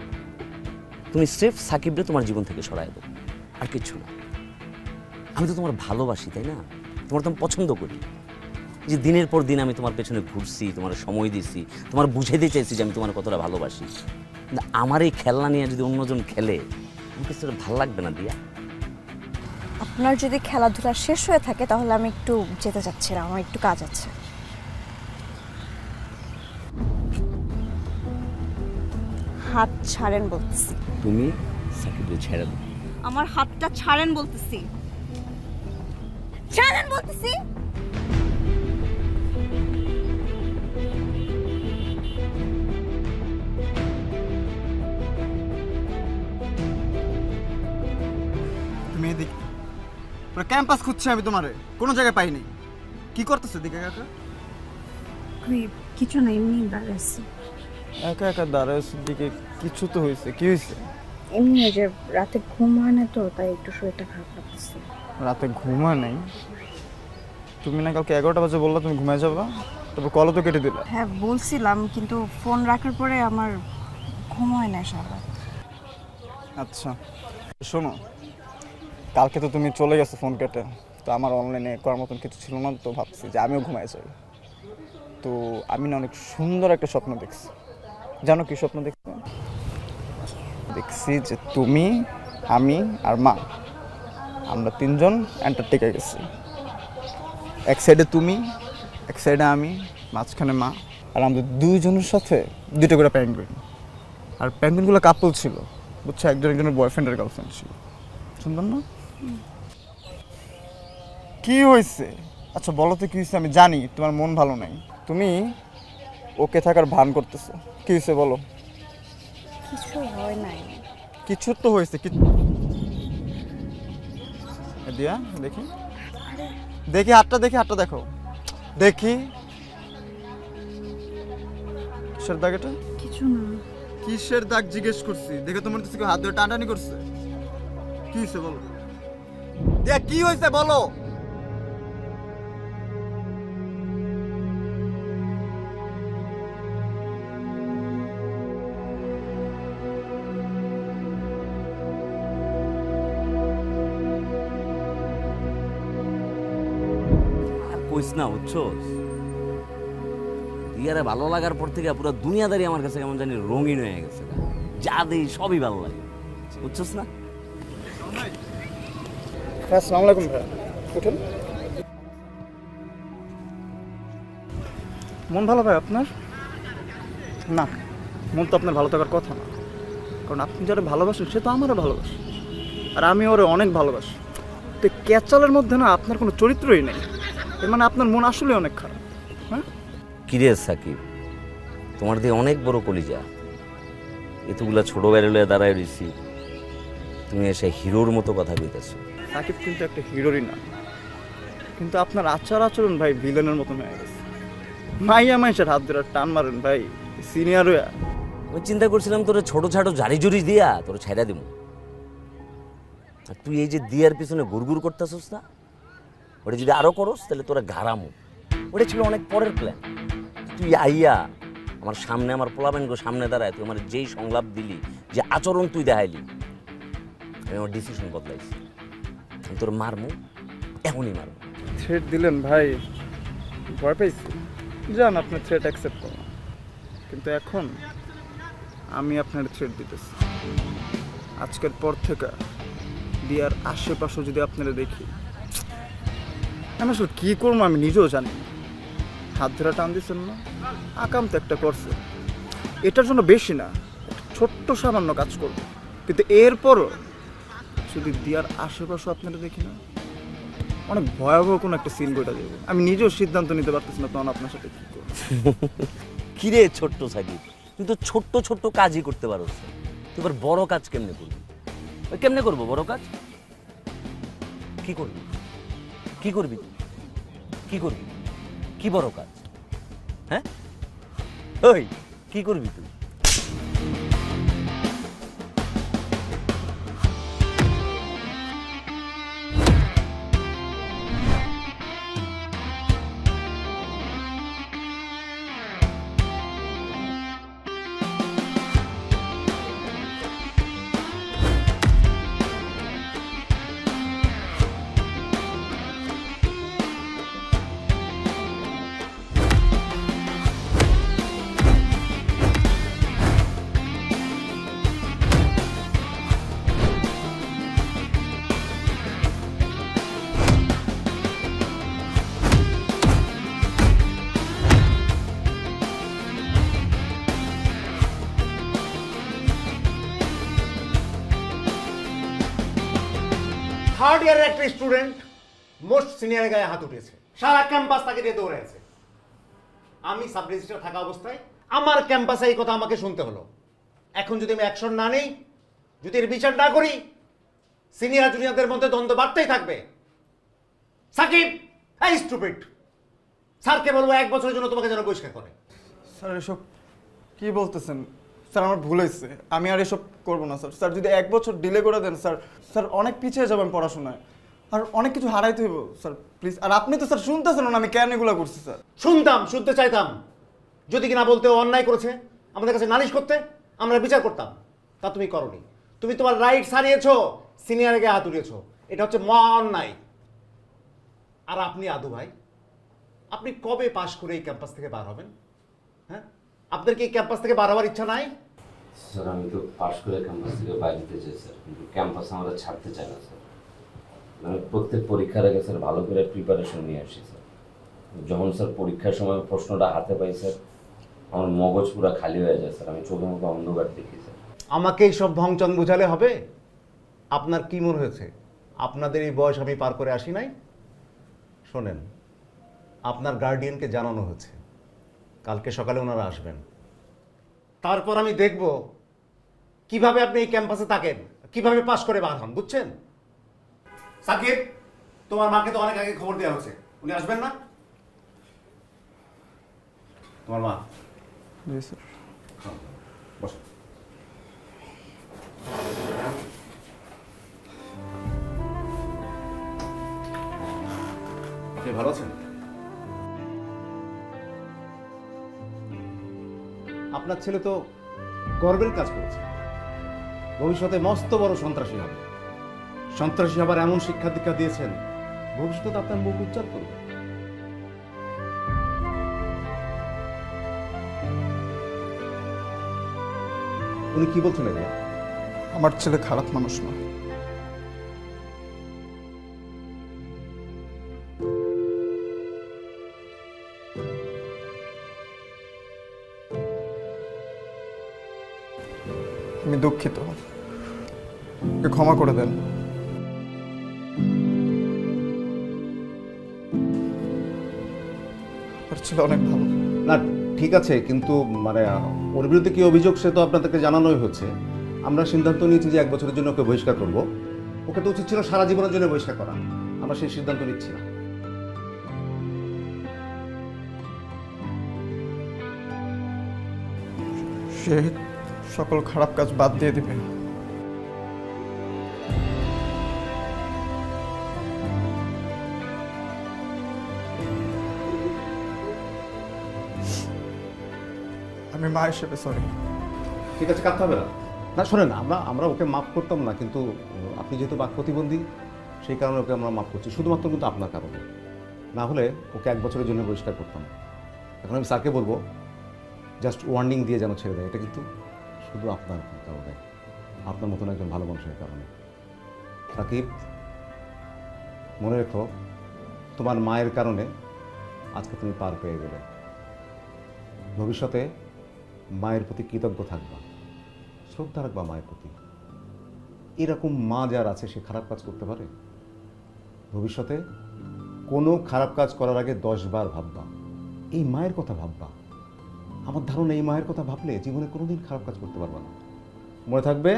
তুমি স্রেফ সাকিবরে তোমার জীবন থেকে সরায় দাও, আর কিচ্ছু না। আমি তো তোমার ভালোবাসি, তাই না? তোমার তো আমি পছন্দ করি, যে দিনের পর দিন আমি তোমার পেছনে ঘুরছি, তোমার সময় দিছি, তোমার বুঝে দিতে চাইছি যে আমি তোমার কতটা ভালোবাসি। কিন্তু আমার এই খেলনা নিয়ে যদি অন্যজন খেলে, আমার কাছে ভালো লাগবে না দিয়া। আপনার যদি খেলাধুলা শেষ হয়ে থাকে, তাহলে আমি একটু যেতে চাচ্ছিলাম, আমার একটু কাজ আছে। হাত ছাড়েন বলতেছি। তুমি সাকিবরে ছেড়ে দাও। আমার হাতটা ছাড়েন বলতেছি, ছাড়েন বলতেছি। তুমি এদিকে, পুরো ক্যাম্পাস খুঁজছে আমি তোমারে, কোনো জায়গায় পাইনি। কি করতেছো দিকে কাকা? কিছু না, এমনি দাঁড়াচ্ছি। একা একা দাঁড়ানোর দিকে কিছু তো হয়েছে, কি হয়েছে? এমনি যে রাতে ঘুম হয় না তো, তাই একটু শরীরটা খারাপ লাগতেছে। রাতে ঘুমা নেই? তুমি না কালকে 11টা বাজে বললা তুমি ঘুমায় যাবা, তারপর কলও তো কেটে দিলা। হ্যাঁ বলছিলাম, কিন্তু ফোন রাখার পরে আমার ঘুম হয় না সারা। আচ্ছা শোনো, কালকে তো তুমি চলে গেছো ফোন কেটে, তো আমার অনলাইনে করার মতন কিছু ছিল না, তো ভাবছি যে আমিও ঘুমাই যাই। তো আমি না অনেক সুন্দর একটা স্বপ্ন দেখছি। জানো কি স্বপ্ন দেখছি? দেখছি যে তুমি, আমি আর মা, আমরা তিনজন অ্যান্টার্কটিকা গেছি। এক সাইডে তুমি, এক সাইডে আমি, মাঝখানে মা, আর আমাদের দুইজনের সাথে দুটো করে পেঙ্গুইন। আর পেঙ্গুইনগুলো কাপল ছিল, বুঝছো, একজন একজনের বয়ফ্রেন্ড আর গার্লফ্রেন্ড ছিল। শুনবেন না? কি হয়েছে? আচ্ছা বলো তো কি হয়েছে? আমি জানি তোমার মন ভালো নাই, তুমি ওকে থাকার ভান করতেছো। কি হয়েছে বলো? কিছু হয় নাই। কিছু তো হয়েছে। দিয়া দেখি, দেখি হাতটা, দেখি হাতটা দেখো, দেখি কিসের দাগ এটা? কিছু না। কিসের দাগ জিজ্ঞেস করছি? দেখে তোমার কাছে হাত ধরে টানটানি করছে। কি হয়েছে বলো? দিয়া কি হয়েছে বলো? কইস না, বুঝছোস? দিয়ারে ভালো লাগার পর থেকে পুরো দুনিয়াদারি আমার কাছে কেমন জানি রঙিন হয়ে গেছে। যা দেই সবই ভালো লাগে, বুঝছোস না? হ্যাঁ, আসসালামু আলাইকুম ভাইয়া, উঠুন। মন ভালো ভাই আপনার? না, মন তো আপনার ভালো থাকার কথা না, কারণ আপনি যারা ভালোবাসেন সে তো আমারও ভালোবাসে, আর আমি ওরে অনেক ভালোবাসি। তো ক্যাচালের মধ্যে না আপনার কোনো চরিত্রই নেই, এর মানে আপনার মন আসলে অনেক খারাপ। হ্যাঁ, কিরে সাকিব, তোমার দিয়ে অনেক বড় কলিজা, এতগুলা ছোট বেরোলে দাঁড়ায় রয়েছি, তুমি এসে হিরোর মতো কথা কইতেছো। সাকিব কিন্তু একটা হিরোরই না, কিন্তু আপনার আচার আচরণ ভাই ভিলেনের মতন হয়ে গেছে। মাইয়া মাইসের হাত ধরে টান মারেন ভাই, সিনিয়র হইয়া। আমি চিন্তা করছিলাম তোরে ছোট ছাটো জারি জুরি দিয়া তোর ছাইড়া দিব, আর তুই এই যে দিয়ার পিছনে গুড়গুড় করতেছস না, ওটা যদি আরো করস তাহলে তোরা ঘাড়ামো। ওটা ছিল অনেক পরের প্ল্যান। তুই আইয়া আমার সামনে, আমার পোলাবেনগো সামনে দাঁড়ায় তুই আমার যেই সংলাপ দিলি, যে আচরণ তুই দেখাইলি, আমি আমার ডিসিশন বদলাইছি। আমি তোর মারমু, এখনই মারমু। থ্রেট দিলেন ভাই, ভয় পাইছি। যান, আপনার থ্রেট অ্যাকসেপ্ট করুন, কিন্তু এখন আমি আপনার থ্রেট দিতেছি। আজকের পর থেকে দিয়ার আশেপাশে যদি আপনারা দেখি, আমি আসলে কী করবো আমি নিজেও জানি না। হাত ধরে টান দিচ্ছেন না, আকাম তো একটা করছে, এটার জন্য বেশি না, ছোট্ট সামান্য কাজ করবো, কিন্তু এরপরও যদি দিয়ার আশেপাশে আপনারা দেখি না, অনেক ভয়াবহ কোনো একটা সিন ঘটে যাবে। আমি নিজেও সিদ্ধান্ত নিতে পারতেছি না তখন আপনার সাথে কী করবো। কিরে ছোট্ট সাকিব, তুই তো ছোট্ট ছোট্ট কাজই করতে পারছ, তুই এবার বড় কাজ কেমনে করবি? কেমনে করবো বড় কাজ? কি করবি? কি করবি? কি করবি? কি বড় কাজ? হ্যাঁ, ওই কি করবি তুই? থার্ড ইয়ারের একটা স্টুডেন্ট মোস্ট সিনিয়রের গায়ে হাত উঠেছে, সারা ক্যাম্পাস তাকে নিয়ে দৌড়েছে। আমি সাব রেজিস্ট্রার থাকা অবস্থায় আমার ক্যাম্পাসে এই কথা আমাকে শুনতে হলো। এখন যদি আমি অ্যাকশন না নেই, যদি এর বিচার না করি, সিনিয়র জুনিয়রদের মধ্যে দ্বন্দ্ব বাড়তেই থাকবে। সাকিব, এই স্টুপিড, স্যারকে বলবো 1 বছরের জন্য তোমাকে যেন বহিষ্কার করে। স্যার এসব কি বলতেছেন? স্যার আমার ভুল হয়েছে, আমি আর এসব করবো না স্যার। স্যার যদি 1 বছর ডিলে করে দেন স্যার, স্যার অনেক পিছিয়ে যাবেন পড়াশোনায়, আর অনেক কিছু হারাইতে হইব স্যার, প্লিজ। আর আপনি তো স্যার শুনতেছেন না আমি কেন এগুলো করছি স্যার। শুনতাম, শুনতে চাইতাম, যদি কিনা বলতে ও অন্যায় করেছে আমাদের কাছে নালিশ করতে, আমরা বিচার করতাম। তা তুমি করনি, তুমি তোমার রাইটস হারিয়েছো, সিনিয়রের গায়ে হাত উঠিয়েছো, এটা হচ্ছে মহা অন্যায়। আর আপনি আদু ভাই, আপনি কবে পাশ করে এই ক্যাম্পাস থেকে বার হবেন? হ্যাঁ, আপনার কি এই ক্যাম্পাস থেকে বার হওয়ার ইচ্ছা নাই? স্যার আমি তো পাশ করে ক্যাম্পাস থেকে বাইরে যেতে চাই স্যার, কিন্তু ক্যাম্পাস আমরা ছাড়তে চাই না স্যার। মানে প্রত্যেক পরীক্ষার আগে স্যার ভালো করে প্রিপারেশন নিয়ে আসি স্যার। যখন স্যার পরীক্ষার সময় প্রশ্নটা হাতে পাই স্যার, আমার মগজ পুরো খালি হয়ে যায় স্যার, আমি চোখে মুখে অন্ধকার দেখি স্যার। আমাকে এই সব ভংচং বোঝালে হবে? আপনার কি মনে হয়েছে আপনাদের এই বয়স আমি পার করে আসি নাই? শোনেন, আপনার গার্ডিয়ানকে জানানো হয়েছে, কালকে সকালে ওনারা আসবেন। তারপর আমি দেখব কিভাবে আপনি এই ক্যাম্পাসে থাকেন, কিভাবে পাশ করে বার হন, বুঝছেন? সাকিব, তোমার মাকে তো অনেক আগে খবর দেওয়া হয়েছে, উনি আসবেন না? তোমার মা? জি স্যার। বসো। আপনি ভালো আছেন? আপনার ছেলে তো গর্বের কাজ করেছে, ভবিষ্যতে মস্ত বড় সন্ত্রাসী হবে। সন্ত্রাসী হবার এমন শিক্ষা দীক্ষা দিয়েছেন, ভবিষ্যতে আপনার মুখ উজ্জ্বল করবে। উনি কি বলছেন এগুলো? আমার ছেলে খারাপ মানুষ না। আমি দুঃখিত, ওকে ক্ষমা করে দেন। আমার ছেলে অনেক ভালো। না ঠিক আছে, কিন্তু মানে ওর বিরুদ্ধে কি অভিযোগ সে তো আপনাদেরকে জানানোই হচ্ছে। আমরা সিদ্ধান্ত নিয়েছি যে 1 বছরের জন্য ওকে বহিষ্কার করব। ওকে তো উচিত ছিল সারা জীবনের জন্য বহিষ্কার করা, আমরা সেই সিদ্ধান্ত নিচ্ছি না। সে সকল খারাপ কাজ বাদ দিয়ে দিবে। আমি মা হিসেবে সরি। ঠিক আছে, কাঁদতে হবে না। না শোনেন, আমরা ওকে মাফ করতাম না, কিন্তু আপনি যেহেতু বাক প্রতিবন্ধী সেই কারণে ওকে আমরা মাফ করছি, শুধুমাত্র কিন্তু আপনার কারণে। না হলে ওকে 1 বছরের জন্য বহিষ্কার করতাম। এখন আমি স্যারকে বলবো জাস্ট ওয়ার্নিং দিয়ে যেন ছেড়ে দেয়। এটা কিন্তু শুধু আপনার কারণে, আপনার মতন একজন ভালো মানুষের কারণে। সাকিব, মনে রেখো, তোমার মায়ের কারণে আজকে তুমি পার পেয়ে গেলে। ভবিষ্যতে মায়ের প্রতি কৃতজ্ঞ থাকবা, শ্রদ্ধা রাখবা মায়ের প্রতি। এরকম মা যার আছে সে খারাপ কাজ করতে পারে? ভবিষ্যতে কোনো খারাপ কাজ করার আগে 10 বার ভাববা, এই মায়ের কথা ভাববা। আমার ধারণা এই মায়ের কথা ভাবলে জীবনে কোনোদিন খারাপ কাজ করতে পারবা না। মনে থাকবে?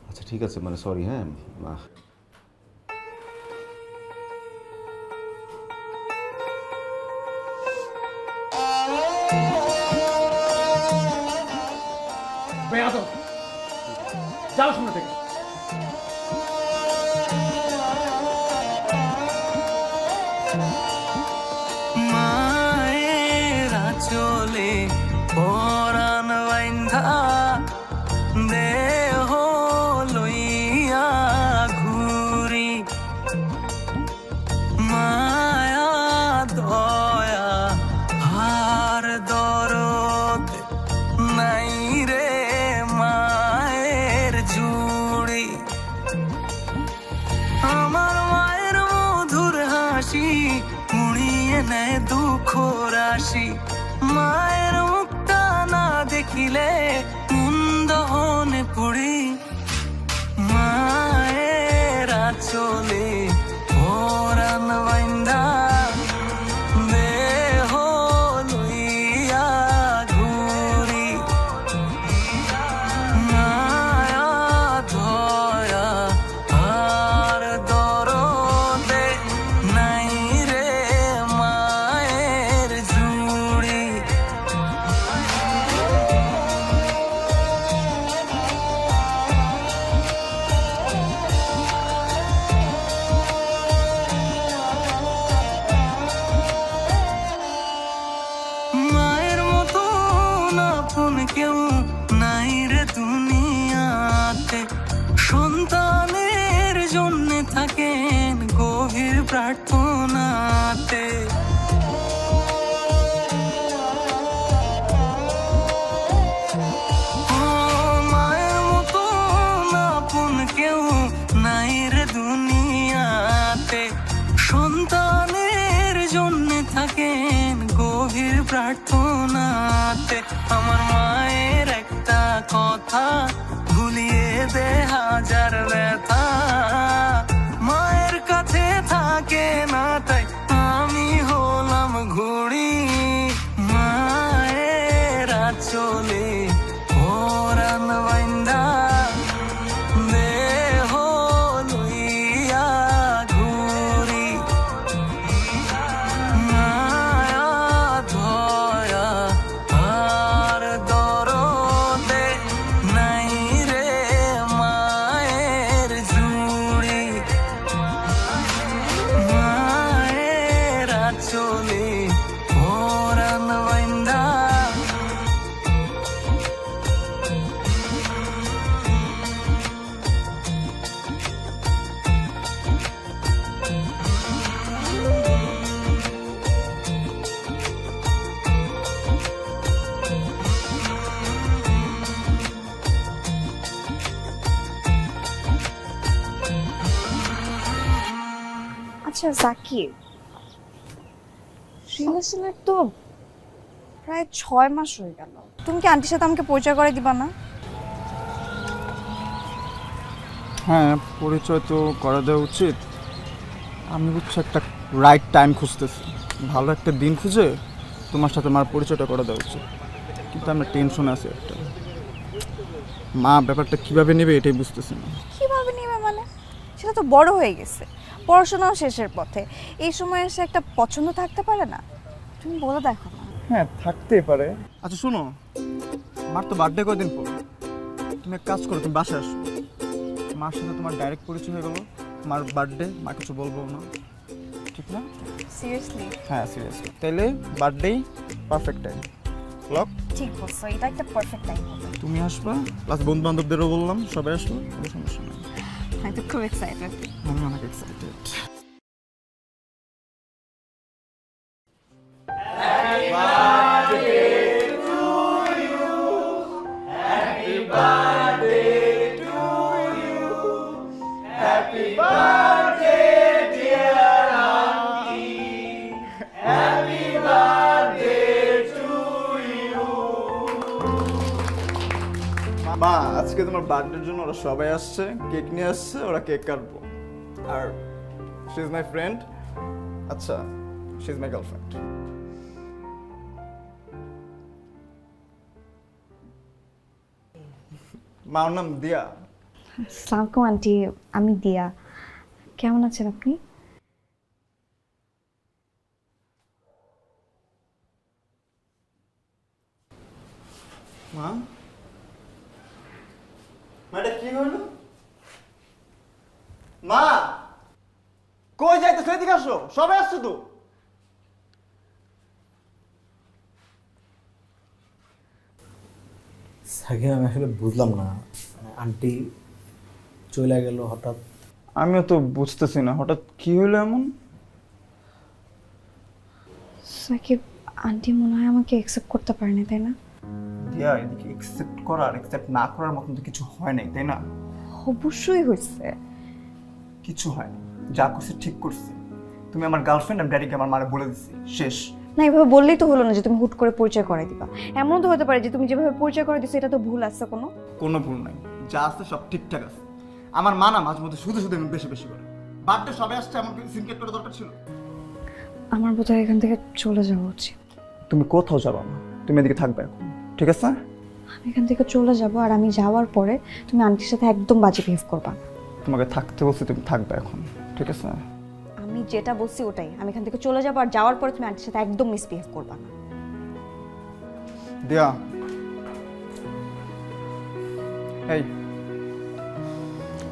আচ্ছা ঠিক আছে, মানে সরি। হ্যাঁ, যাও সামনে থেকে। মায়ের আঁচলে পরাণ বাইন্ধা দেহ লইয়া ঘুরি, মায়া দয়া আর দরদ নাই রে মায়ের জুড়ি। আমার মায়ের মধুর হাসি মুড়িয়ে নেয় দুঃখ রাশি। মায়ের মুখটা না দেখিলে দহনে পড়ি। মায়ের আঁচলে পরাণ বাইন্ধা দেহ লইয়া ঘুরি, মায়া দয়া আর দরদে নাই রে মায়ের জুড়ি। প্রার্থনাতে। ও মায়ের মতো আপন কেউ নাই রে দুনিয়াতে, সন্তানের জন্য থাকেন গভীর প্রার্থনাতে। আমার মায়ের একটা কথা ভুলিয়ে দে হাজার ব্যথা, মায়ের কাছে থাকে না তাই আমি হলাম ঘুড়ি। মায়ের আঁচলে পরাণ বাইন্দা দেহ লইয়া ঘুরি। মায়া দয়া আর দরদে নাই রে মায়ের জুড়ি। মায়ের আঁচলে পরাণ বাইন্দা আচ্ছা জাকির, রিলেশনের তো প্রায় 6 মাস হয়ে গেল, তুমি কি আন্টির সাথে আমাকে পরিচয় করে দিবা না? হ্যাঁ, পরিচয় তো করে দেওয়া উচিত। আমি হচ্ছে একটা রাইট টাইম খুঁজতেছি, ভালো একটা দিন খুঁজে তোমার সাথে আমার পরিচয়টা করে দেওয়া উচিত। কিন্তু আমরা টেনশনে আছি একটা, মা ব্যাপারটা কীভাবে নেবে এটাই বুঝতেছি না। কিভাবে নিবে মানে? সেটা তো বড় হয়ে গেছে, পড়াশোনাও শেষের পথে, এই সময় এসে একটা পছন্দ থাকতে পারে না? তুমি বলে দেখো না। হ্যাঁ, থাকতেই পারে। আচ্ছা শোনো, মার তো বার্থডে কদিন পর, তুমি এক কাজ করো, তুমি বাসায় আসো, মার সাথে তোমার ডাইরেক্ট পরিচয় হয়ে গেল। মার বার্থডে, মা কিছু বলবো না, ঠিক না? সিরিয়াসলি? হ্যাঁ সিরিয়াসলি। তাইলে বার্থডে পারফেক্ট টাইম লক। ঠিক বলছো, এটা একটা পারফেক্ট টাইম হবে। তুমি আসবা, প্লাস বন্ধু বান্ধবদেরও বললাম, সবাই আসলো, কোনো সমস্যা নেই। আমি তো খুব এক্সাইটেড। আমি অনেক এক্সাইটেড। মা, আজকে তোমার বার্থডের জন্য ওরা সবাই আসছে, কেক নিয়ে আসছে, ওরা কেক কাটবো। আর শি ইজ মাই ফ্রেন্ড, আচ্ছা শি ইজ মাই গার্লফ্রেন্ড। মা, ওর নাম দিয়া। আসসালামু আন্টি, আমি দিয়া। কেমন আছেন আপনি? মা, এটা কি হলো? মা, কই যাইতেছো? এদিকে আসো, সবাই আসছো তো। সাকিব, আমি আসলে বুঝলাম না, আন্টি চলে গেল হঠাৎ। আমিও তো বুঝতেছি না হঠাৎ কি হলো এমন। সাকিব, আন্টি মনে হয় আমাকে অ্যাকসেপ্ট করতে পারেনি, তাই না? দিয়া, এদিকে অ্যাকসেপ্ট করা আর অ্যাকসেপ্ট না করার মতন তো কিছু হয় নাই, তাই না? অবশ্যই হয়েছে। কিছু হয়নি, যা করছে ঠিক করছে। তুমি আমার গার্লফ্রেন্ড, আমি ড্যাডিকে আমার মারে বলে দিছি, শেষ। না, এভাবে বললেই তো হলো না যে তুমি হুট করে পরিচয় করাই দিবা। এমন তো হতে পারে যে তুমি যেভাবে পরিচয় করে দিছো এটা তো ভুল আছে কোনো। কোনো ভুল নাই, যা আছে সব ঠিকঠাক আছে। আমার মা না মাঝে মধ্যে শুধু শুধু বেশি বেশি করে। বার্থডে সবাই আসছে, আমাকে সিনকেট করা দরকার ছিল। আমার বোধহয় এখান থেকে চলে যাওয়া উচিত। তুমি কোথাও যাবা না, তুমি এদিকে থাকবে এখন, ঠিক আছে? আমি এখান থেকে চলে যাব, আর আমি যাওয়ার পরে তুমি আন্টির সাথে একদম বাজে বিহেভ করবা না। তোমাকে থাকতে বলছি, তুমি থাকবে এখন, ঠিক আছে? আমি যেটা বলছি ওটাই। আমি এখান থেকে চলে যাবো, আর যাওয়ার পরে তুমি আন্টির সাথে একদম মিসবিহেভ করবা না। দিয়া, এই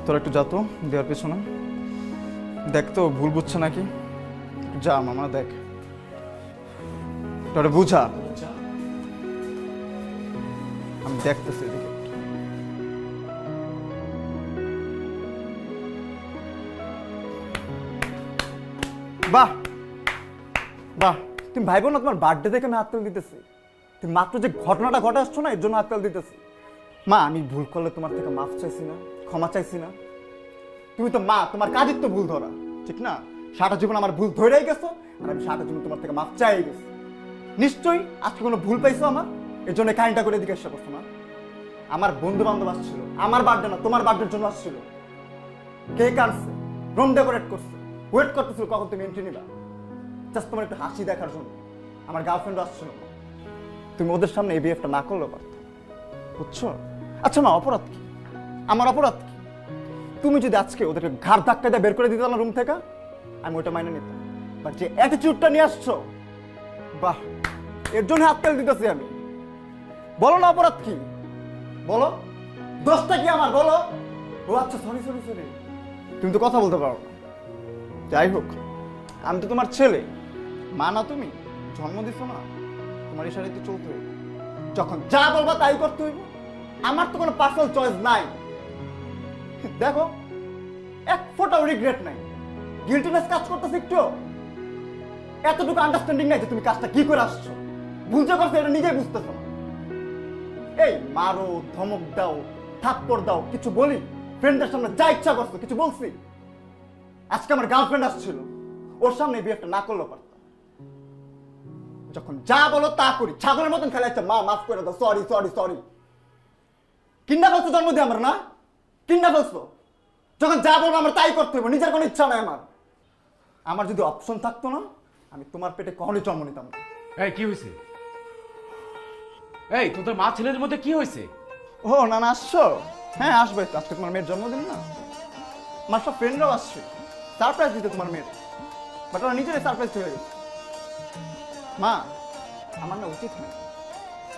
তোরা একটু যা তো দেওয়ার পেছনে, দেখ তো ভুল বুঝছে নাকি। যা মামা, দেখ তোরা বুঝা, আমি দেখতেছি এদিকে। বাহ বাহ, তুমি ভাইবো না তোমার বার্থডে দেখে আমি হাততালি দিতেছি? তুমি মাত্র যে ঘটনাটা ঘটে আসছো না, এর জন্য হাততালি দিতেছি। মা, আমি ভুল করলে তোমার থেকে মাফ চাইছি না, ক্ষমা চাইছি না। তুমি তো মা, তোমার কাজের তো ভুল ধরা, ঠিক না? সারা জীবন আমার ভুল ধরেই গেছো, আর আমি সারা জীবন তোমার থেকে মাফ চাই গেছি। নিশ্চয়ই আজকে কোনো ভুল পাইছো আমার, এর জন্য কাহিনীটা করে দিকে এসে করছো না। আমার বন্ধু বান্ধব আসছিল, আমার বার্থডে না তোমার বার্থডের জন্য আসছিল। কেক আনছে, রুম ডেকোরেট করছে, ওয়েট করতেছিল কখন তুমি এন্ট্রি নিবা, জাস্ট তোমার একটু হাসি দেখার জন্য। আমার গার্লফ্রেন্ড আসছিল, তুমি ওদের সামনে এই বিহেভটা না করলেও পারতো, বুঝছো? আচ্ছা মা, অপরাধ কি? আমার অপরাধ কি? তুমি যদি আজকে ওদেরকে ঘাড় ধাক্কা দিয়ে বের করে দিতে না রুম থেকে, আমি ওটা মাইনে নিতাম। বাট যে অ্যাটিটিউডটা নিয়ে আসছো, বাহ, এর জন্য হাততালি দিতেছি আমি। বলো না অপরাধ কি, বলো, দোষটা কি আমার, বলো। ও আচ্ছা, সরি সরি সরি, তুমি তো কথা বলতে পারো না। যাই হোক, আমি তো তোমার ছেলে, মা না তুমি, জন্ম দিছো না, তোমার ইশারাতে চলতে হইব। যখন যা বলবা তাই করতে হইব। আমার তো কোনো পার্সোনাল চয়েস নাই। দেখো, এক ফোঁটাও রিগ্রেট নাই, গিল্টিনেস কাজ করতেছে একটু। এতটুকু আন্ডারস্ট্যান্ডিং নাই যে তুমি কাজটা কি করে আসছো, বুঝতে পারছো, এটা নিজেই বুঝতেছো না। এই মারো, ধমক দাও, থাপ্পড় দাও, কিছু বলি? ফ্রেন্ডদের সামনে যা ইচ্ছা করছো, কিছু বলছি? আজকে আমার গার্লফ্রেন্ড আসছিল, ওর সামনে বিয়েটা না করলেও পারতাম। যখন যা বলো তা করি, ছাগলের মতন খেলে যাচ্ছে, মা মাফ করে দাও, সরি সরি সরি। কিন্না ফেলছো জন্ম দিয়ে আমার, না কিন্না ফেলছো? যখন যা বলবো আমার তাই করতে হবে, নিজের কোনো ইচ্ছা নাই আমার। আমার যদি অপশন থাকতো না, আমি তোমার পেটে কখনোই জন্ম নিতাম না। এই কি হয়েছে? এই তোদের মা ছেলের মধ্যে কি হয়েছে? ও না না, আসছো? হ্যাঁ আসবে তো, আজকে তোমার মেয়ের জন্মদিন না, আমার সব ফ্রেন্ডরাও আসছে সারপ্রাইজ দিতে তোমার মেয়ের। বাট ওরা নিজেরাই সারপ্রাইজ হয়ে গেছে। মা, আমার না উচিত হয়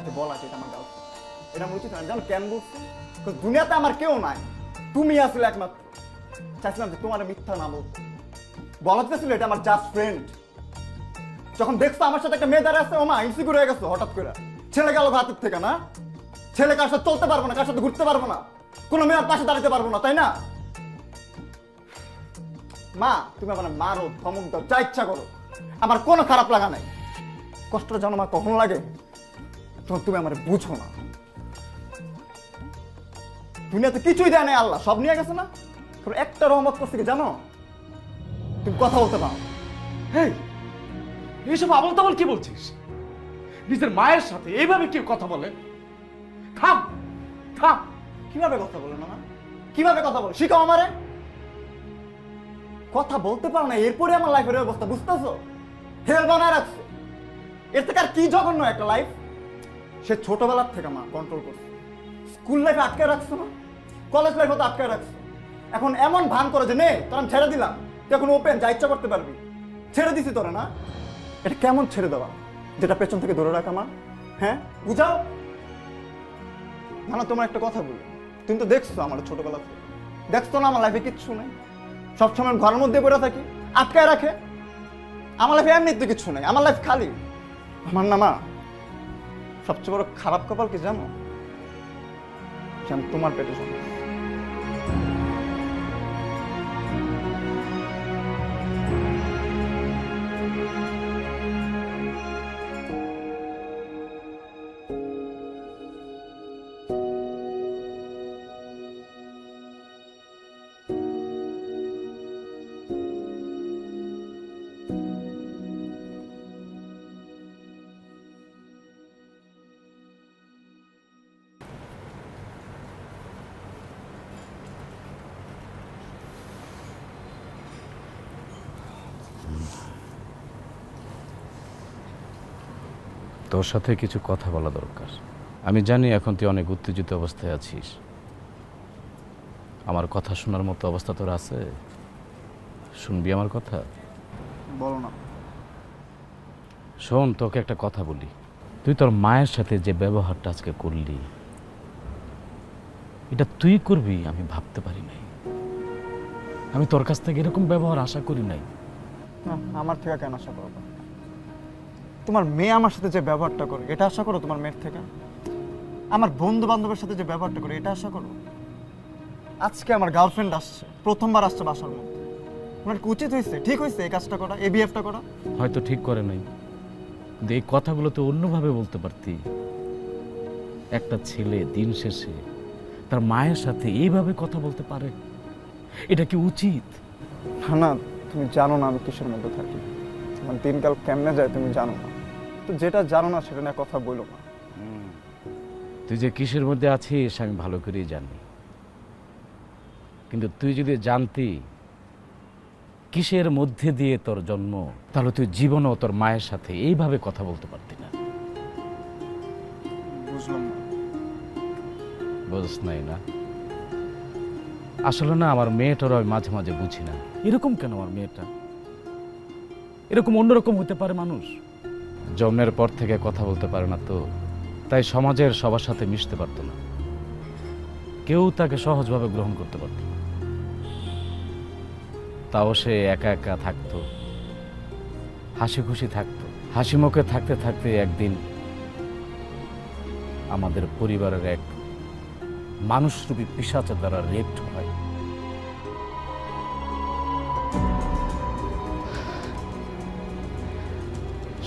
যে বলা যে এটা আমার গার্লফ্রেন্ড, এটা আমার উচিত হয়। জানো কেন বলছি? দুনিয়াতে আমার কেউ নাই, তুমি আসলে একমাত্র। চাইছিলাম যে তোমার মিথ্যা না বলতে, বলা ছিল এটা আমার জাস্ট ফ্রেন্ড। যখন দেখছো আমার সাথে একটা মেয়ে দাঁড়িয়ে আসছে, ও মা ইনসিকিউর হয়ে গেছো হঠাৎ করে। ছেলে গেল হাতের থেকে, না ছেলে কার সাথে চলতে পারবো না, কার সাথে ঘুরতে পারবো না, কোনো মেয়ের পাশে দাঁড়াতে পারবো না, তাই না? মা, তুমি আমার মারো, ধমক দাও, যা ইচ্ছা করো, আমার কোনো খারাপ লাগা নাই। কষ্টটা জানো মা কখন লাগে? তখন তুমি আমার বুঝো না। দুনিয়াতে কিছুই দেয় নাই আল্লাহ, সব নিয়ে গেছে না। একটা রহমত করছে কি জানো? তুমি কথা বলতে পারো। এই এইসব আবল তাবল কি বলছিস? নিজের মায়ের সাথে এইভাবে কেউ কথা বলে? থাম থাম। কিভাবে কথা বলে না? কিভাবে কথা বলে শিখাও আমারে। কথা বলতে পারো না, এরপরে আমার লাইফের অবস্থা বুঝতেছো? হেল বানায় রাখছে। এর থেকে আর কি জঘন্য একটা লাইফ। সে ছোটবেলার থেকে মা কন্ট্রোল করছে, স্কুল লাইফে আটকে রাখছো না, কলেজ লাইফে তো আটকে রাখছো। এখন এমন ভান করে যে নে তোর আমি ছেড়ে দিলাম, তুই এখন ওপেন, যা ইচ্ছা করতে পারবি। ছেড়ে দিছি তোরা, না? এটা কেমন ছেড়ে দেওয়া, যেটা পেছন থেকে ধরে রাখা মা? হ্যাঁ বুঝাও। মানে তোমার একটা কথা বলি, তুমি তো দেখছো আমার ছোটবেলা থেকে, দেখছো না আমার লাইফে কিচ্ছু নেই, সবসময় ঘরের মধ্যে পড়ে থাকি, আটকায় রাখে। আমার লাইফে এমনিতে কিচ্ছু নেই, আমার লাইফ খালি। আমার না মা, সবচেয়ে বড় খারাপ কপাল কি জানো? যে আমি তোমার পেটে জন্ম। তোর সাথে কিছু কথা বলা দরকার। আমি জানি এখন তুই অনেক উত্তেজিত অবস্থায় আছিস। আমার কথা শোনার মতো অবস্থা তোর আছে? শুনবি আমার কথা? বলো না। শোন, তোকে একটা কথা বলি। তুই তোর মায়ের সাথে যে ব্যবহারটা আজকে করলি, এটা তুই করবি আমি ভাবতে পারি নাই। আমি তোর কাছ থেকে এরকম ব্যবহার আশা করি নাই। আমার থেকে কেন আশা করো? তোমার মেয়ে আমার সাথে যে ব্যবহারটা করে এটা আশা করো তোমার মেয়ের থেকে? আমার বন্ধু বান্ধবের সাথে যে ব্যবহারটা করে এটা আশা করো? আজকে আমার গার্লফ্রেন্ড আসছে, প্রথমবার আসছে বাসার মধ্যে, ওনার কি উচিত হয়েছে, ঠিক হয়েছে এই কাজটা করা, এই বিহেভটা করা? হয়তো ঠিক করে নাই, কিন্তু এই কথাগুলো তো অন্যভাবে বলতে পারতি। একটা ছেলে দিন শেষে তার মায়ের সাথে এইভাবে কথা বলতে পারে? এটা কি উচিত? না না, তুমি জানো না আমি কিসের মধ্যে থাকি, আমার দিনকাল কেমনে যায় তুমি জানো না। তো যেটা জানো না সেটা নিয়ে কথা বলো না। তুই যে কিসের মধ্যে আছিস আমি ভালো করেই জানি, কিন্তু তুই যদি জানতি কিসের মধ্যে দিয়ে তোর জন্ম, তাহলে তুই জীবনেও তোর মায়ের সাথে এইভাবে কথা বলতে পারতি না। বুঝলাম না। বুঝস নাই না? আসলে না, আমার মেয়েটারও আমি মাঝে মাঝে বুঝি না, এরকম কেন আমার মেয়েটা, এরকম অন্যরকম হতে পারে মানুষ। জন্মের পর থেকে কথা বলতে পারে না তো, তাই সমাজের সবার সাথে মিশতে পারতো না, কেউ তাকে সহজভাবে গ্রহণ করতে পারত না। তাও সে একা একা থাকতো, হাসি খুশি থাকতো। হাসি মুখে থাকতে থাকতে একদিন আমাদের পরিবারের এক মানুষরূপী পিশাচের দ্বারা রেপ হয়।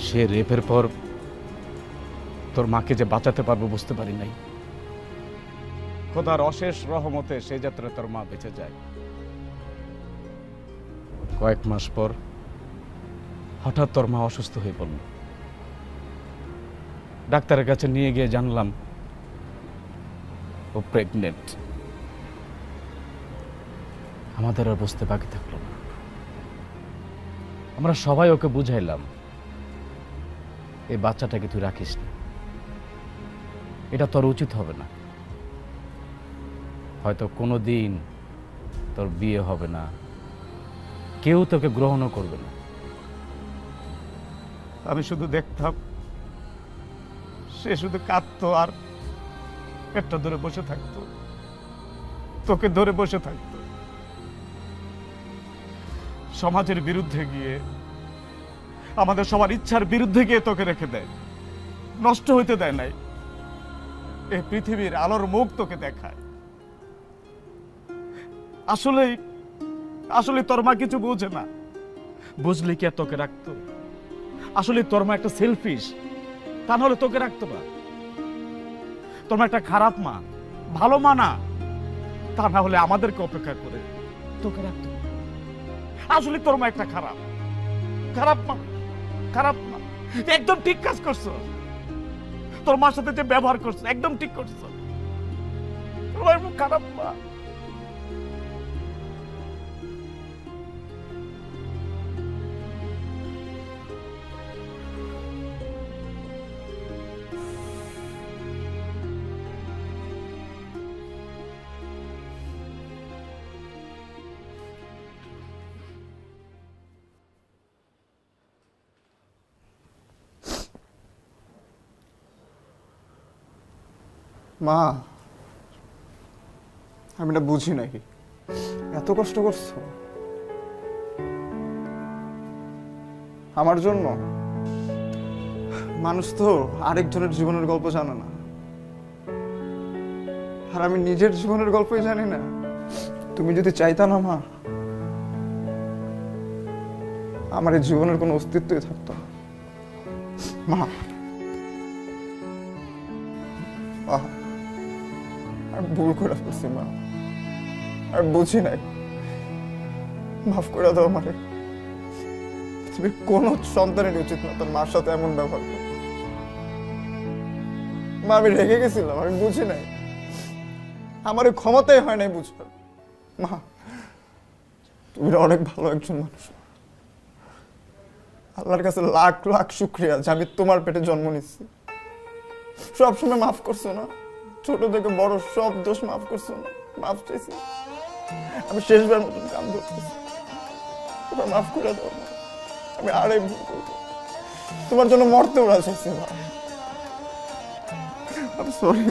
সে রেপের পর তোর মাকে যে বাঁচাতে পারবো বুঝতে পারি নাই। খোদার অশেষ রহমতে সে যাত্রা তোর মা বেঁচে যায়। কয়েক মাস পর হঠাৎ তোর মা অসুস্থ হয়ে পড়ল। ডাক্তারের কাছে নিয়ে গিয়ে জানলাম ও প্রেগনেন্ট। আমাদের আর বুঝতে বাকি থাকলো না। আমরা সবাই ওকে বুঝাইলাম, এই বাচ্চাটাকে তুই রাখিস না, এটা তোর উচিত হবে না, হয়তো কোনোদিন তোর বিয়ে হবে না, কেউ তোকে গ্রহণও করবে না। আমি শুধু দেখতাম সে শুধু কাঁদতো আর পেটটা ধরে বসে থাকতো, তোকে ধরে বসে থাকতো। সমাজের বিরুদ্ধে গিয়ে, আমাদের সবার ইচ্ছার বিরুদ্ধে গিয়ে তোকে রেখে দেয়, নষ্ট হইতে দেয় নাই। এই পৃথিবীর আলোর মুখ তোকে দেখায়। আসলে তোর মা কিছু বোঝে না, বুঝলি কি আর তোকে রাখতো? আসলে তোর মা একটা সেলফিশ, তা নাহলে তোকে রাখতো না। তোর মা একটা খারাপ মা, ভালো মা না, তা না হলে আমাদেরকে অপেক্ষা করে তোকে রাখতো। আসলে তোর মা একটা খারাপ মা, খারাপ মা। একদম ঠিক কাজ করছো, তোর মার সাথে যে ব্যবহার করছো একদম ঠিক করছো। তোর মা খারাপ মা। মা, আমি এটা বুঝি নাকি, এত কষ্ট করছো আমার জন্য। মানুষ তো আরেকজনের জীবনের গল্প জানে না, আর আমি নিজের জীবনের গল্পই জানি না। তুমি যদি চাইতা না মা, আমার এই জীবনের কোনো অস্তিত্বই থাকতো না। মা, আমি ভুল করে ফেলছি মা, আমি বুঝি নাই, মাফ করে দাও আমারে। পৃথিবীর কোন সন্তানের উচিত না তার মার সাথে এমন ব্যবহার করে। মা, আমি রেগে গেছিলাম, আমি বুঝি নাই, আমার ক্ষমতাই হয় নাই বুঝবার। মা, তুমি অনেক ভালো একজন মানুষ, আল্লাহর কাছে লাখ লাখ শুকরিয়া যে আমি তোমার পেটে জন্ম নিচ্ছি। সবসময় মাফ করছো না, ছোট থেকে বড় সব দোষ মাফ করছো না, মাফ চাইছি। আমি শেষবার মতন কাম ধরতেছি, তোমার মাফ করে দাও। আমি আরে ভুল করবো, তোমার জন্য মরতে ওরা চাইছি। আমি সরি।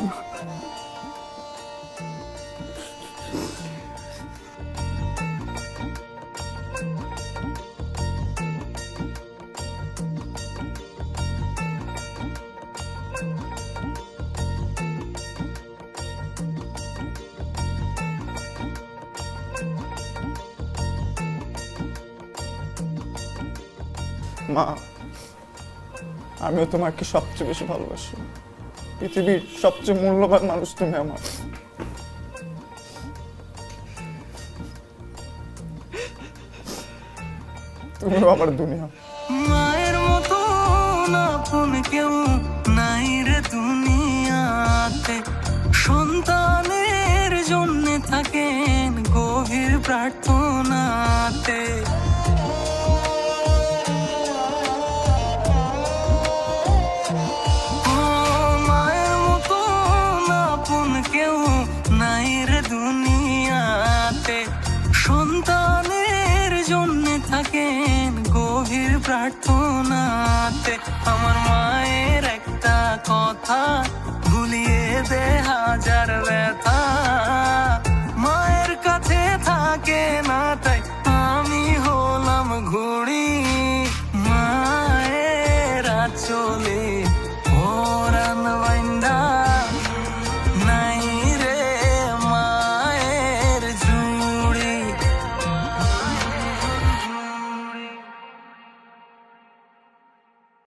মা, আমিও তোমাকে সবচেয়ে বেশি ভালোবাসি। পৃথিবীর সবচেয়ে মূল্যবান মানুষ তুমি আমার। তুমিও আমার দুনিয়া। মায়ের মতো আপন কেউ নাই রে দুনিয়াতে, সন্তানের জন্য থাকেন গভীর প্রার্থনাতে। মায়ের মতো আপন কেউ নাই রে দুনিয়াতে, সন্তানের জন্য থাকেন গভীর প্রার্থনাতে। আমার মায়ের একটা কথা